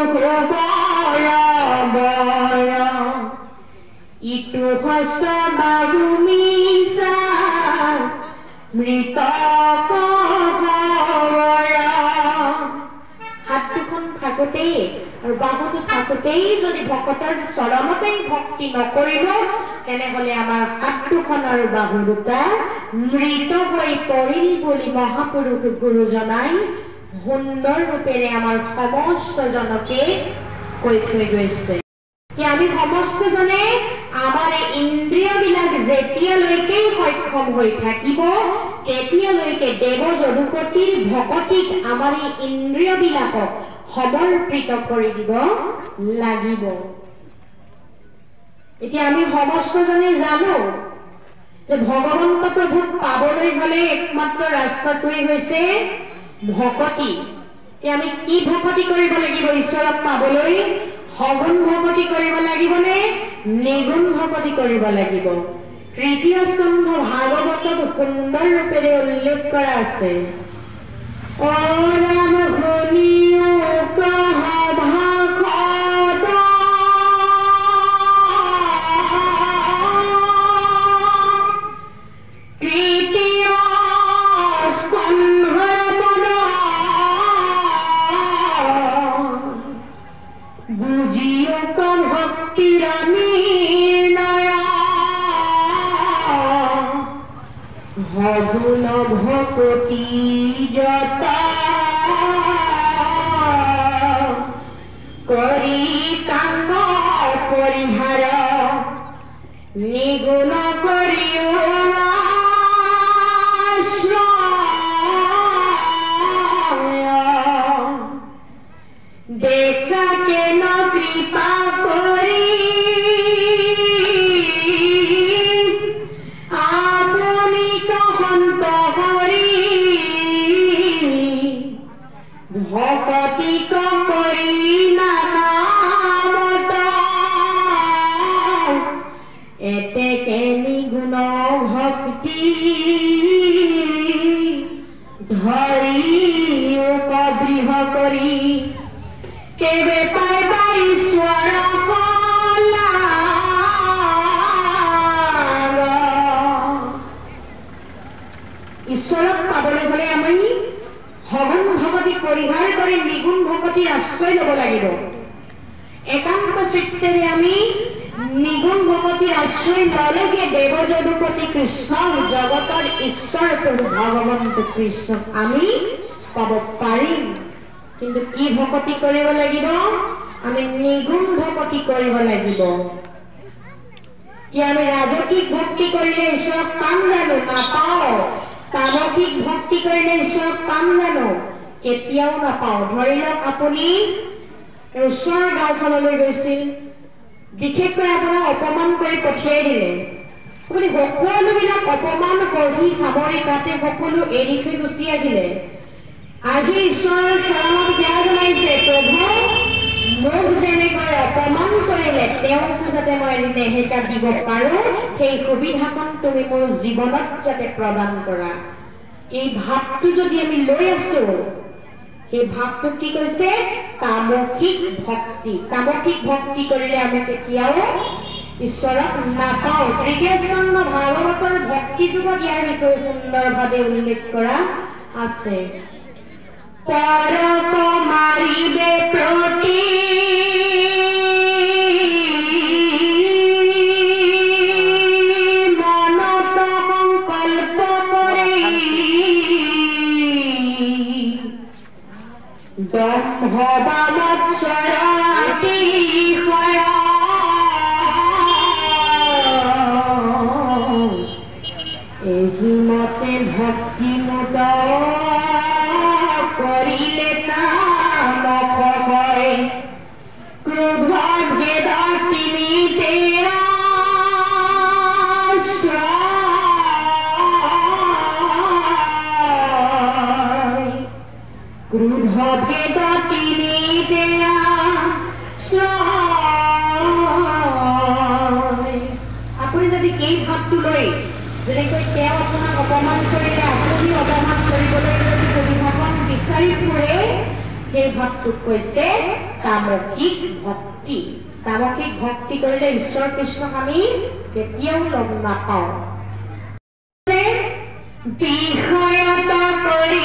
ইটো হস্ত বাহু মিছা মৃত হাত দুখন থাকোঁতেই আৰু বাহুটো থাকোঁতেই যদি ভকতৰ চৰণতেই ভক্তি নকৰিলো তেনেহলে আমাৰ হাত দুখন আৰু বাহু দুটা মৃত হৈ পৰিল বুলি মহাপুৰুষ গুৰুজনাই সুন্দৰ ৰূপেৰে আমাৰ সমস্ত জনকে কৈ থৈ গৈছে কি আমি সমস্তজনে আমাৰ ইন্দ্ৰিয়বিলাক যেতিয়ালৈকে সক্ষম হৈ থাকিব তেতিয়ালৈকে দেৱ যদুপতিৰ ভকতিক আমাৰ ইন্দ্ৰিয়বিলাকক সমৰ্পিত কৰি দিব লাগিব এতিয়া আমি সমস্তজনে জানো যে ভগৱন্ত প্ৰভুক পাবলৈ হলে একমাত্ৰ ৰাস্তাটোৱেই হৈছে ভকতি আমি কি ভকতি কৰিব লাগিব ঈশ্বৰক পাবলৈ সগুণ ভকতি কৰিব লাগিবনে নিগুণ ভকতি কৰিব লাগিব তৃতীয় স্কন্ধ ভাগৱতত সুন্দৰ ৰূপেৰে উল্লেখ কৰা আছে ও ৰাম শুনিও কহ ভাগৱত তৃতীয় স্কন্ধ বুঝিও কম ভক্তির ভগুন ভকতি যতা করি কাঙ্গ পরিহার নিগুণ করিও দেখা কেন কৃপা করি আপনি কহন্ত হরি ভকতি করি নামত এতে কেনি গুণ ভক্তি ধরি উপগৃহ করি কেবে পাইবা ঈশ্বৰ ঈশ্বৰক পাবলৈ হলে আমি সগুণ ভকতি পৰিহাৰ কৰি নিগুণ ভকতিৰ আশ্ৰয় ল'ব লাগিব একান্ত চিত্তেৰে আমি নিগুণ ভকতিৰ আশ্ৰয় ললেহে দেৱ যদুপতি কৃষ্ণ জগতৰ ঈশ্বৰ প্ৰভু ভগৱন্ত কৃষ্ণক আমি পাব পাৰিম কিন্তু কি ভকতি কৰিব লাগিব আমি নিগুণ ভকতি কৰিব লাগিব কি আমি ৰাজকিক ভক্তি কৰিলে ঈশ্বৰক পাম জানো নাপাওঁ তামসিক ভক্তি কৰিলে ঈশ্বৰক পাম জানো কেতিয়াও নাপাওঁ ধৰি লওক আপুনি ওচৰৰ গাঁওখনলৈ গৈছিল বিশেষকৈ আপোনাক অপমান কৰি পঠিয়াই দিলে আপুনি সকলোবিলাক অপমান কৰি সামৰি তাতে সকলো এৰি থৈ গুচি আহিলে আজি ঈশ্বৰৰ চৰণত জ্ঞান জনাইছে প্ৰভু মোক যেনেকৈ অপমান কৰিলে তেওঁকো যাতে মই এদিন এহেকা দিব পাৰো সেই সুবিধাকণ তুমি মোৰ জীৱনত যাতে প্ৰদান কৰা এই ভাৱটো যদি আমি লৈ আছো সেই ভাৱটো কি কৈছে তামসিক ভক্তি কৰিলে আমি কেতিয়াও ঈশ্বৰক নাপাওঁ তৃতীয় স্কন্ধ ভাগৱতৰ ভক্তি যুগত ইয়াৰ বিষয়ে সুন্দৰভাৱে উল্লেখ কৰা আছে পৰক মাৰিবে প্ৰতি মনত সংকল্প কৰি দম্ভ বামৎসৰ অতিশয় এহি মতে ভক্তি মুদ কৰিলে তামস হয় ক্ৰোধ ভেদ তিনি অভেদ তিনি দেয়া আপুনি যদি এই ভাৱটো লৈ যেনেকৈ তেওঁ আপোনাক অপমান কৰিলে আপুনি অপমান কৰিবলৈ যদি অভিভাৱন বিচাৰি ফুৰে সেই ভাৱটোক কৈছে তামসিক ভক্তি। তামসিক ভক্তি কৰিলে ঈশ্বৰ কৃষ্ণক আমি কেতিয়াও লগ নাপাওঁ। বিষয়ত কৰি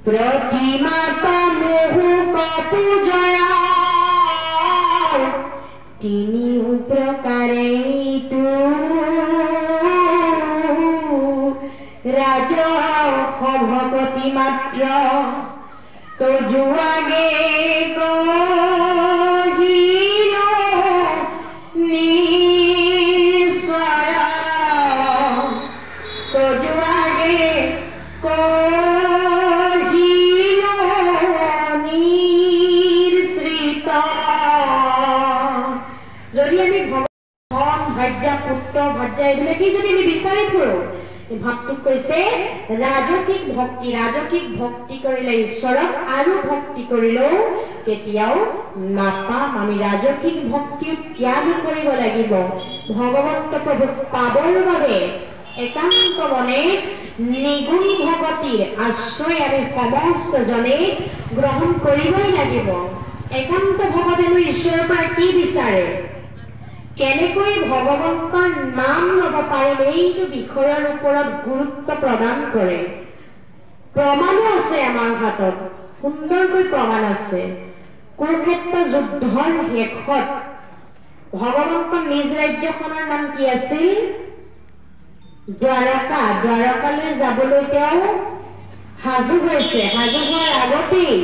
प्रतिमाता मोह पूजया তিনি প্ৰকাৰে ৰাজ ভগতি মাত্ৰ তো যুয়াগে কহিল নিঃস্বৰ তো যুয়াগে ভক্তিক কৈছে ৰাজসিক ভক্তি। ৰাজসিক ভক্তি কৰিলে ঈশ্বৰক আৰু ভক্তি কৰিলেও কেতিয়াও নাপাম। আমি ৰাজসিক ভক্তি ত্যাগ কৰিব লাগিব। ভগৱন্ত প্ৰভুক পাবৰ বাবে একান্ত মনে নিগুণ ভগতিৰ আশ্ৰয় আমি সমস্তজনে গ্ৰহণ কৰিবই লাগিব। একান্ত ভগতেনো ঈশ্বৰৰ পৰা কি বিচাৰে, কেনেকৈ ভগৱন্তৰ নাম ল'ব পাৰিম এইটো বিষয়ৰ ওপৰত গুৰুত্ব প্ৰদান কৰে। প্ৰমাণো আছে আমাৰ হাতত, সুন্দৰকৈ প্ৰমাণ আছে। কুৰুক্ষেত্ৰ যুদ্ধৰ শেষত ভগৱন্তৰ নিজ ৰাজ্যখনৰ নাম কি আছিল? দ্বাৰকা। দ্বাৰকালৈ যাবলৈ তেওঁ সাজু হৈছে। সাজু হোৱাৰ আগতেই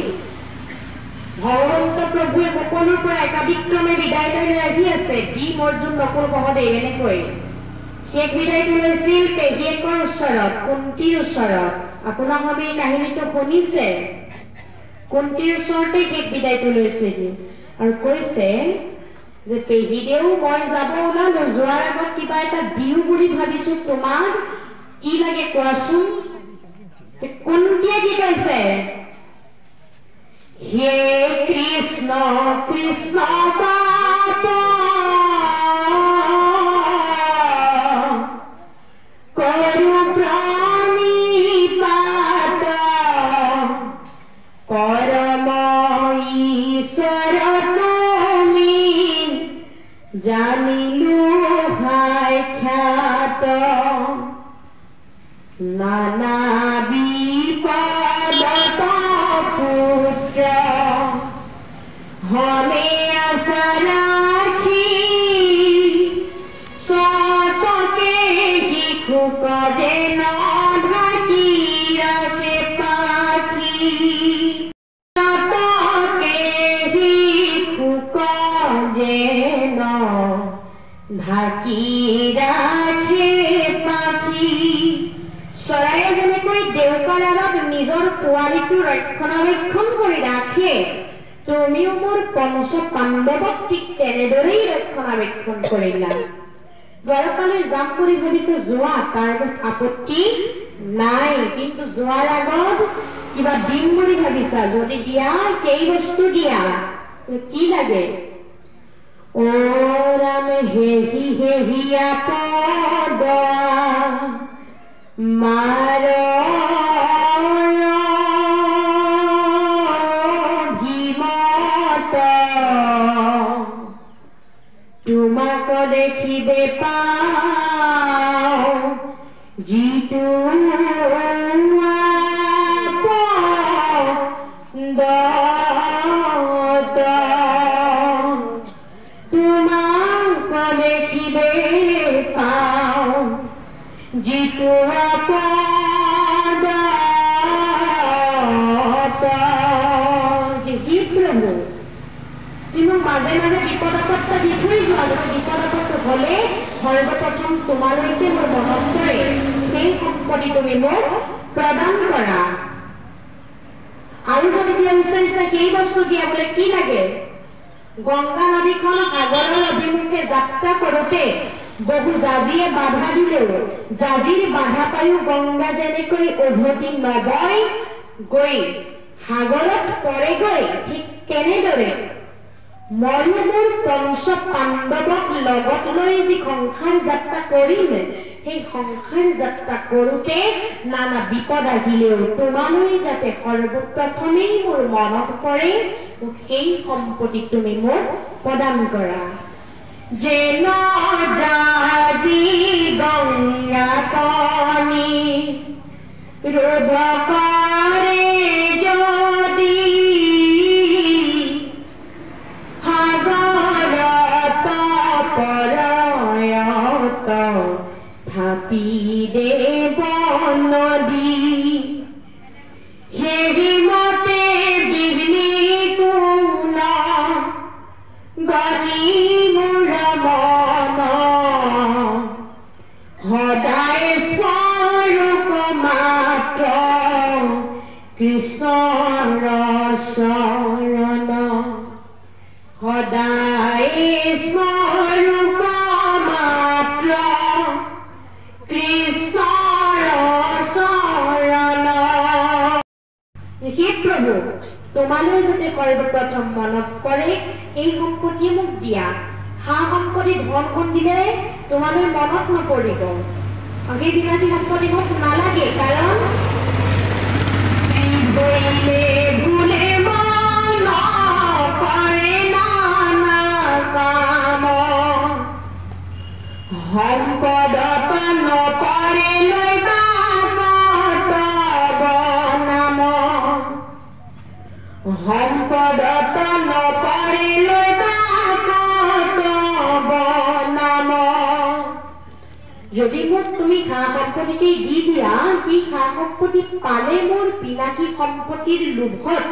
ভগৱন্ত প্ৰভুৱে সকলোৰ পৰা একাদিক্ৰমে বিদায় লৈ আহি আছে। ভীম অৰ্জুন নকুল সহদেৱ এনেকৈ শেষ বিদায়টো লৈছিল পেহীয়েকৰ ওচৰত, কুন্তীৰ ওচৰত। আপোনালোকে এই কাহিনীটো শুনিছে। কুন্তীৰ ওচৰতে শেষ বিদায়টো লৈছিল আৰু কৈছে যে পেহীদেউ মই যাব ওলালো, যোৱাৰ আগত কিবা এটা দিও বুলি ভাবিছো, তোমাক কি লাগে কোৱাচোন। কুন্তীয়ে কি কৈছে? হে কৃষ্ণ কৃষ্ণ পাপ করু প্রাণীপাত পরম ঈশ্বর তুমি জানিলু হায় খ্যাত নানা বিপদ পুত্র হমে আশা রাখি সতকে শিশুক যেন ঢাকি রাখে পাখি, সতকে শিশুক যেন ঢাকি ৰাখে পাখি। চৰায়ে যেনেকৈ দেউকাৰ আগত নিজৰ পোৱালিটো ৰক্ষণাবেক্ষণ কৰি ৰাখে, তুমিও মোৰ পঞ্চ পাণ্ডৱক ঠিক তেনেদৰেই ৰক্ষণাবেক্ষণ কৰিলা। দ্বাৰকালৈ যাম বুলি ভাবিছে, যোৱা, তাৰ আপত্তি নাই। কিন্তু যোৱাৰ আগত কিবা দিম বুলি ভাবিছা, যদি দিয়া সেই বস্তু দিয়া। কি লাগে? ও ৰাম হেহি হেহিয়া পদ মাৰ ভীমত তোমাক দেখিবে পাও যিটো তোমাক দেখিবে পাও যিটো প্ৰভু তুমি মাজে মাজে বিপদ আপত্তি দি থৈ যোৱা। বিপদ আপত্তি হলে সৰ্বপ্ৰথম তোমালৈকে মোৰ মনত পৰে, সেই সম্পত্তি তুমি মোক প্ৰদান কৰা। আৰু যদি দিয়া বিচাৰিছে সেই বস্তু দিয়াবলৈ কি লাগে গংগা নদীখন সাগৰৰ অভিমুখে যাত্ৰা কৰোঁতে বহু জাজিয়ে বাধা দিলেও জাজিৰ বাধা পায়ো গংগা যেনেকৈ উভতি নবয় গৈ সাগৰত পৰেগৈ ঠিক কেনেদৰে ময়ো মোৰ পঞ্চ পাণ্ডৱক লগত লৈ যি সংসাৰ যাত্ৰা কৰিম সেই সংসাৰ যাত্ৰা কৰোঁতে নানা বিপদ আহিলেও তোমালৈ যাতে সৰ্বপ্ৰথমেই মোৰ মনত পৰে সেই সম্পত্তি তুমি মোক প্ৰদান কৰা যেন জাজি গংগা কণী ৰোধ কৰে যদি সাগৰত পৰয়ত থাপি দেৱ নদী হেৰিমতে বিঘ্নি কোন গণি মোৰ মন সদায় স্বৰূপ মাত্ৰ কৃষ্ণৰ চৰণ সদায় স্মৰূপ মাত্ৰ কৃষ্ণৰ চৰণ হে প্ৰভু তোমালৈ যাতে সৰ্বপ্ৰথম মনত পৰে এই সম্পত্তি মোক দিয়া হা সম্পত্তি ধন গুণ দিলে তোমালৈ মনত নপৰিব সেই বিলাতী সম্পত্তি মোক নালাগে কাৰণ ভুলে মন কৰে নানা কাম সম্পদ নকৰে লৈ নাম সম্পদ নকৰে লৈ নাম যদি মোক তুমি খা সম্পত্তি দি দিয়া সেই খা সম্পত্তি পালে মোৰ বিনাশী সম্পত্তিৰ লোভত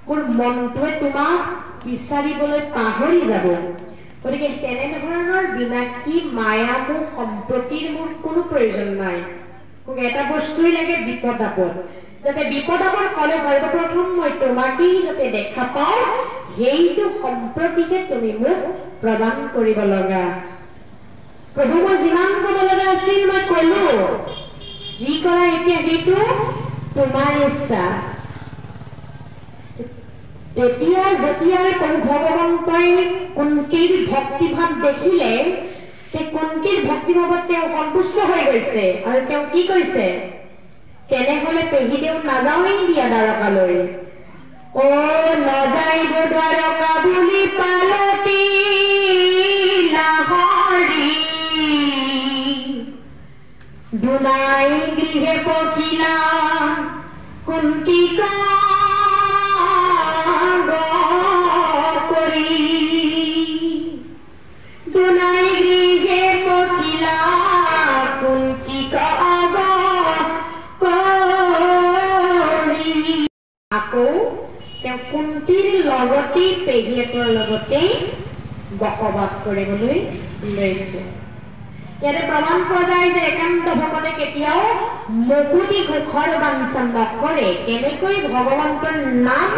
মোৰ মনটোৱে তোমাক বিচাৰিবলৈ পাহৰি যাব গতিকে তেনেধৰণৰ বিনাশী মায়ামোহ সম্পত্তিৰ মোৰ কোনো প্ৰয়োজন নাই মোক এটা বস্তুই লাগে বিপদ আপদ যাতে বিপদ আপদ হ'লে সৰ্বপ্ৰথম মই তোমাকেই যাতে দেখা পাওঁ সেইটো সম্পত্তিকে তুমি মোক প্ৰদান কৰিব লগা প্ৰভু মই যিমান ক'ব লগা আছিল মই ক'লো যি কৰা এতিয়া সেইটো তোমাৰ ইচ্ছা তেতিয়া যেতিয়াই ভগৱন্তই কুন্তীৰ ভক্তিভাৱ দেখিলে সেই কুন্তীৰ ভক্তিভাৱত তেওঁ সন্তুষ্ট হৈ গৈছে আৰু তেওঁ কি কৈছে তেনেহ'লে পেহীদেউ নাযাওঁৱেই দিয়া দ্বাৰকালৈ অ নযাইব দ্বাৰকা বুলি পালতি লাহৰি দুনাই গৃহে পখিলা কুন্তিকা দুনাই গৃহে পখিলা কুন্তিকা আকৌ তেওঁ কুন্তীৰ লগতেই পেহীয়েকৰ লগতেই বসবাস কৰিবলৈ লৈছে ইয়াতে প্ৰমাণ পোৱা যায় যে একান্ত ভকতে কেতিয়াও মুকুতি ঘোষৰ বাঞ্ছা নকৰে কেনেকৈ ভগৱন্তৰ নাম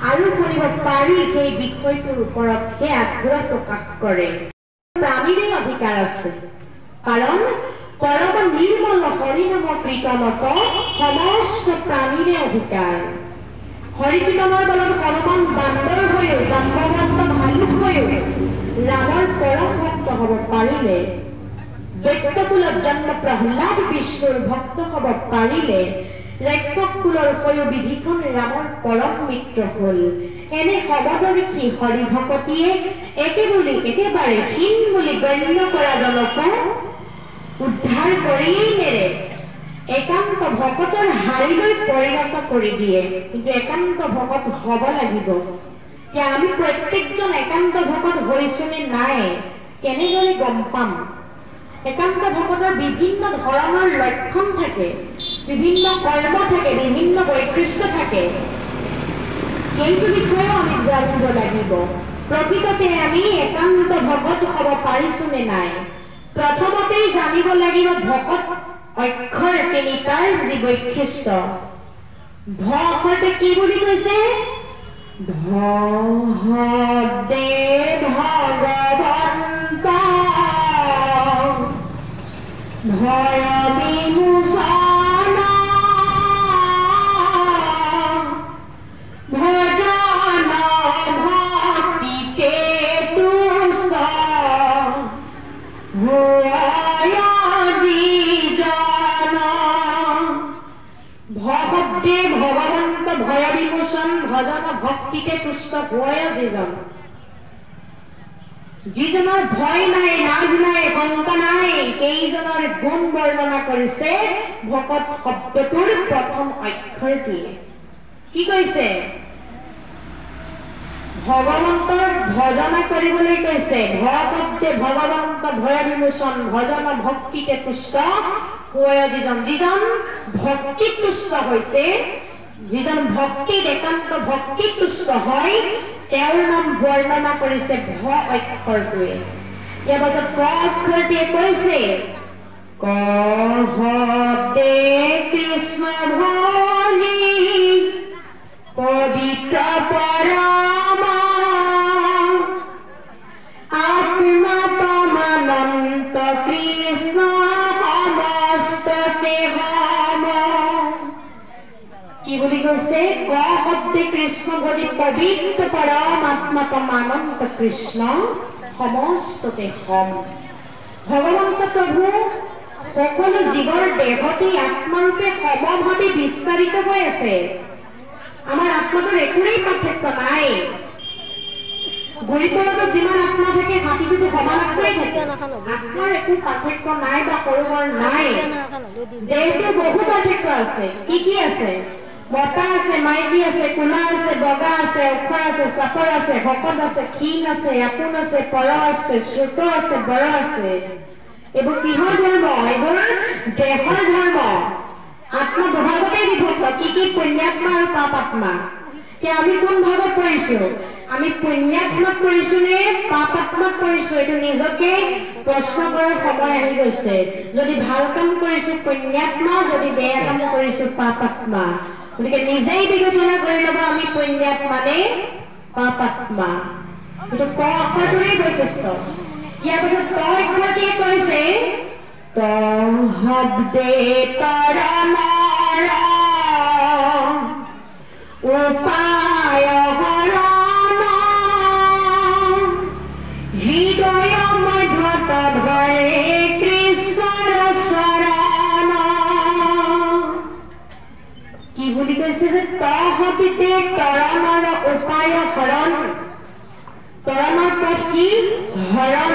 আৰু শুনিব পাৰি সেই বিষয়টোৰ ওপৰতহে আগ্ৰহ প্ৰকাশ কৰে প্ৰাণীৰে অধিকাৰ আছে কাৰণ পৰম নিৰ্মল হৰিনাম কীৰ্তনত সমস্ত প্ৰাণীৰে অধিকাৰ হৰিকীৰ্তনৰ বলত হনুমান বান্দৰ হৈও জাম্বৱন্ত ভালুক হৈও ৰামৰ পৰম ভক্ত হ'ব পাৰিলে দৈত্যকুলত জন্ম প্ৰহ্লাদ বিষ্ণুৰ ভক্ত হ'ব পাৰিলে ৰাক্ষস কুলৰ উপৰিও বিভীষণ ৰামৰ পৰম মিত্ৰ হ'ল এনে সবদৰিখি হৰি ভকতিয়ে একেবাৰে হীন বুলি গণ্য কৰা জনকো উদ্ধাৰ কৰিয়েই নেৰে একান্ত ভকতৰ হাৰিলৈ পৰিণত কৰি দিয়ে কিন্তু একান্ত ভকত হ'ব লাগিব যে আমি প্ৰত্যেকজন একান্ত ভকত হৈছো নে নাই কেনেদৰে গম পাম একান্ত ভকতৰ বিভিন্ন ধৰণৰ লক্ষণ থাকে বিভিন্ন কৰ্ম থাকে বিভিন্ন বৈশিষ্ট্য থাকে সেইটো বিষয়েও আমি জানিব লাগিব প্ৰকৃততে আমি একান্ত ভকত হ'ব পাৰিছো নে নাই প্ৰথমতেই জানিব লাগিব ভকত অক্ষৰ তিনিটাৰ যি বৈশিষ্ট্য ভকতে কি বুলি কৈছে ভদে ভগৱন্ত ভয় বিমোচন ভজন ভক্তিতে তুষ্ট ভগৱতে ভগৱন্ত ভয় বিমোচন ভজন ভক্তিতে তুষ্ট ভয় যিজন যিজনৰ ভয় নাই লাজ নাই শংকা নাই সেইজনৰ গুণ বৰ্ণনা কৰিছে ভকত শব্দটোৰ প্ৰথম অক্ষৰটি কি কৈছে ভগৱন্তৰ ভজনা কৰিবলৈ কৈছে ভগৱতে ভগৱন্ত ভয় বিমোচন ভজন ভক্তিতে তুষ্ট হয় যিজন ভক্তি তুষ্ট হৈছে যিজন ভক্তিত একান্ত ভক্তি তুষ্ট হয় তেওঁৰ নাম বৰ্ণনা কৰিছে ভ অক্ষৰটোৱে ইয়াৰ পাছত ক অক্ষৰটোৱে কৈছে কহতে কৃষ্ণ ভলি পবিত্ৰ পৰম আত্মাতমানন্ত কৃষ্ণ সমস্ত দেহম কি বুলি কৈছে ক শব্দে কৃষ্ণ ভলি পবিত্ৰ পৰম আত্মাতমানন্ত কৃষ্ণ সমস্ত দেহম ভগৱন্ত প্ৰভু সকলো জীৱৰ দেহতে আত্মাৰূপে সমভাৱে বিস্তাৰিত হৈ আছে আমাৰ আত্মাটোৰ একোৱেই পাৰ্থক্য নাই গৰিবৰত যিমান আত্মা থাকে হাতীটো সমানকৈ থাকে আত্মাৰ একো পাৰ্থক্য নাই বা সৰুবৰ নাই দেহটো বহু পাৰ্থক্য আছে কি আছে বতা আছে মাইকী আছে কোলা আছে বগা আছে অক্ষৰ আছে চাপৰ আছে শকত আছে ক্ষীণ আছে আপোন আছে পৰ আছে ছোট আছে বৰ আছে এইবোৰ কিহৰ ধৰ্ম এইবোৰ দেহৰ ধৰ্ম আত্মা দুভাগতে বিভক্ত কি পুণ্যাত্মা আৰু পাপাত্মা এতিয়া আমি কোন ভাগত পৰিছো আমি পুণ্যাত্মাত পৰিছো নে পাপাত্মাত পৰিছো এইটো নিজকে প্ৰশ্ন কৰাৰ সময় আহি গৈছে যদি ভাল কাম কৰিছো পুণ্যাত্মা যদি বেয়া কাম কৰিছো পাপাত্মা গতিকে নিজেই বিবেচনা কৰি ল'ব আমি পুণ্যাত্মা নে পাপাত্মা এইটো ক অক্ষৰটোৰেই বৈশিষ্ট্য ইয়াৰ পাছত ক অক্ষৰটিয়ে কৈছে তহব্দে তৰমাৰ উপায় হৰণ হৃদয় মধ্যত ধৰে কৃষ্ণৰ চৰণ কি বুলি কৈছে যে তহব্দে তৰণৰ উপায় হৰণ তৰণৰ পথ কি হৰণ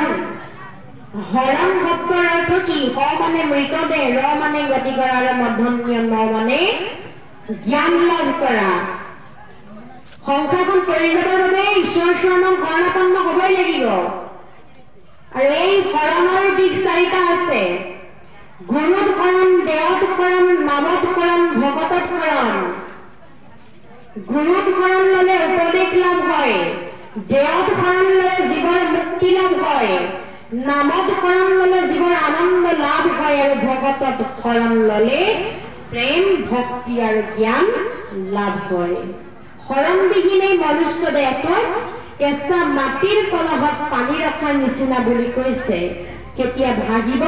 হৰণ শব্দৰ অৰ্থ কি হ মানে মৃতদেহ ৰ মানে গতি কৰা আৰু মধ্যমীয় ন মানে জ্ঞান লাভ কৰা সংসাৰখন কৰি যাবৰ বাবে ঈশ্বৰ চৰণত শৰণাপন্ন হ'বই লাগিব আৰু এই শৰণৰ দিশ চাৰিটা আছে গুৰুত শৰণ দেৱত শৰণ নামত শৰণ ভকতত শৰণ গুৰুত শৰণ ল'লে উপদেশ লাভ হয় দেৱত শৰণ ল'লে জীৱৰ মুক্তি লাভ হয় নামত শৰণ ল'লে জীৱৰ আনন্দ লাভ হয় আৰু ভকতত শৰণ ল'লে প্ৰেম ভক্তি আৰু জ্ঞান লাভ হয় শৰণ বিহীনে মনুষ্য দেহটোত কেঁচা মাটিৰ কলহত পানী ৰখাৰ নিচিনা বুলি কৈছে কেতিয়া ভাগিব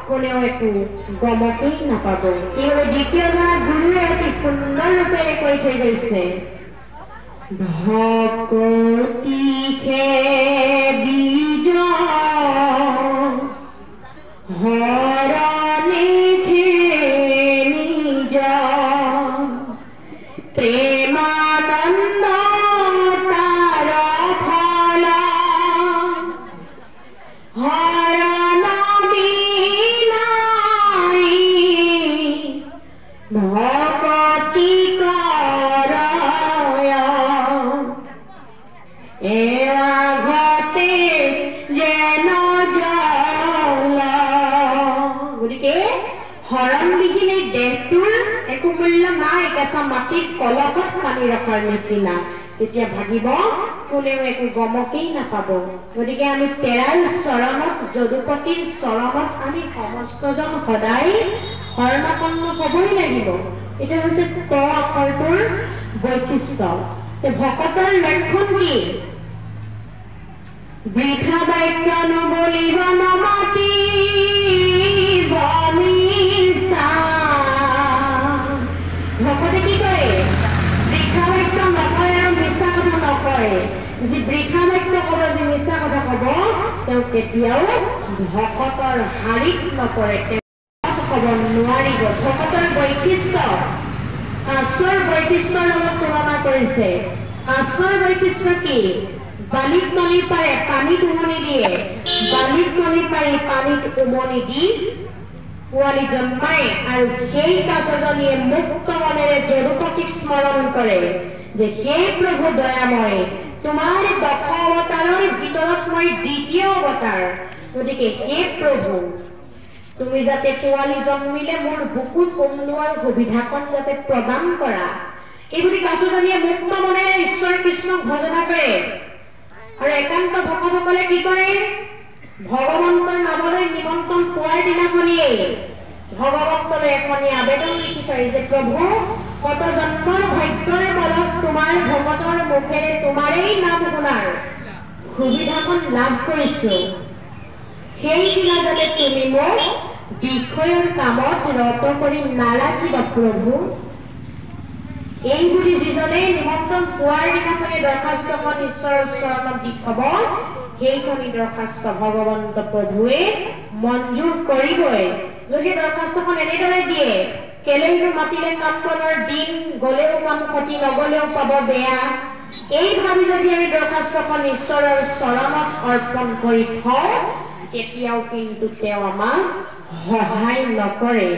কোনেও একো গমকেই নাপাব এইভাবে দ্বিতীয়জনা গুৰুৱে অতি সুন্দৰ ৰূপেৰে কৈ থৈ গৈছে ভকতিকে বীজ হৰণে নিজ প্ৰেমানন্দ তাৰ ফল হৰণ বিনাই ভকতি কৰয় এৱাঘতে যেন গতিকে হৰণ বিহীনে দেহটোৰ একো মূল্য নাই কেঁচা মাটিত কলহত পানী ৰখাৰ নিচিনা তেতিয়া ভাগিব কোনেও একো গমকেই নাপাব গতিকে আমি তেৰাৰ চৰণত যদুপতিৰ চৰণত আমি সমস্তজন সদায় শৰণাপন্ন হ'বই লাগিব এটা হৈছে ক আখৰটোৰ বৈশিষ্ট্য ভকতৰ লক্ষণ কি বৃথা বাক্য নবলিব নমাতি ভকতে কি কৰে বৃথা বাক্য নকৰে আৰু মিছা কথা নকৰে যি বৃথা বাক্য ক'ব যি মিছা কথা ক'ব তেওঁ কেতিয়াও ভকতৰ হাৰিত নপৰে ক'ব নোৱাৰিব ভকতৰ বৈশিষ্ট্য আশ্ৰয়ৰ বৈশিষ্ট্যৰ লগত তুলনা কৰিছে আশ্ৰয়ৰ বৈশিষ্ট্য কি বালিত নলি পাৰে পানীত উমনি দিয়ে বালিত নলি পাৰি পানীত উমনি দি পোৱালি জন্মাই আৰু সেই কাছজনীয়ে মুক্ত মনেৰে জৰুপতিক স্মৰণ কৰে যে হে প্ৰভু দয়াময় তোমাৰ দশ অৱতাৰৰ ভিতৰত মই দ্বিতীয় অৱতাৰ গতিকে হে প্ৰভু তুমি যাতে পোৱালি জন্মিলে মোৰ বুকুত উমলোৱাৰ সুবিধাকণ যাতে প্ৰদান কৰা এইবুলি কাছজনীয়ে মুক্ত মনেৰে ঈশ্বৰ কৃষ্ণক ভজনা কৰে আৰু একান্ত ভকতসকলে কি কৰে ভগৱন্তৰ নামলৈ নিমন্ত্ৰণ পোৱাৰ দিনাখনিয়ে ভগৱন্তলৈ এখনি আবেদন লিখি থয় যে প্ৰভু কত জন্মৰ ভাগ্যৰে বলত তোমাৰ ভকতৰ মুখেৰে তোমাৰেই নাম শুনাৰ সুবিধাকণ লাভ কৰিছো সেইদিনা যাতে তুমি মোক বিষয়ৰ কামত ৰত কৰি নাৰাখিবা প্ৰভু এইবুলি যিজনে নিমন্ত্ৰণ পোৱাৰ দিনাখনি দৰখাস্তখন ঈশ্বৰৰ চৰণত দি থব সেইখনি দৰখাস্ত ভগৱন্ত প্ৰভুৱে মঞ্জুৰ কৰিবই যদি দৰখাস্তখন এনেদৰে দিয়ে কেলেইনো মাতিলে কাম বনৰ দিন গলেও কাম ক্ষতি নগলেও পাব বেয়া এই ভাবি যদি আমি দৰখাস্তখন ঈশ্বৰৰ চৰণত অৰ্পণ কৰি থওঁ তেতিয়াও কিন্তু তেওঁ আমাক সহায় নকৰে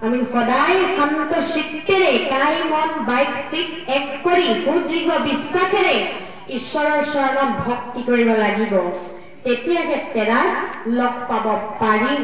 আমি সদায় শান্ত চিত্তেৰে কাই মন বাইক চিত এক কৰি সুদৃঢ় বিশ্বাসেৰে ঈশ্বৰৰ চৰণত ভক্তি কৰিব লাগিব তেতিয়াহে তেৰাক লগ পাব পাৰিম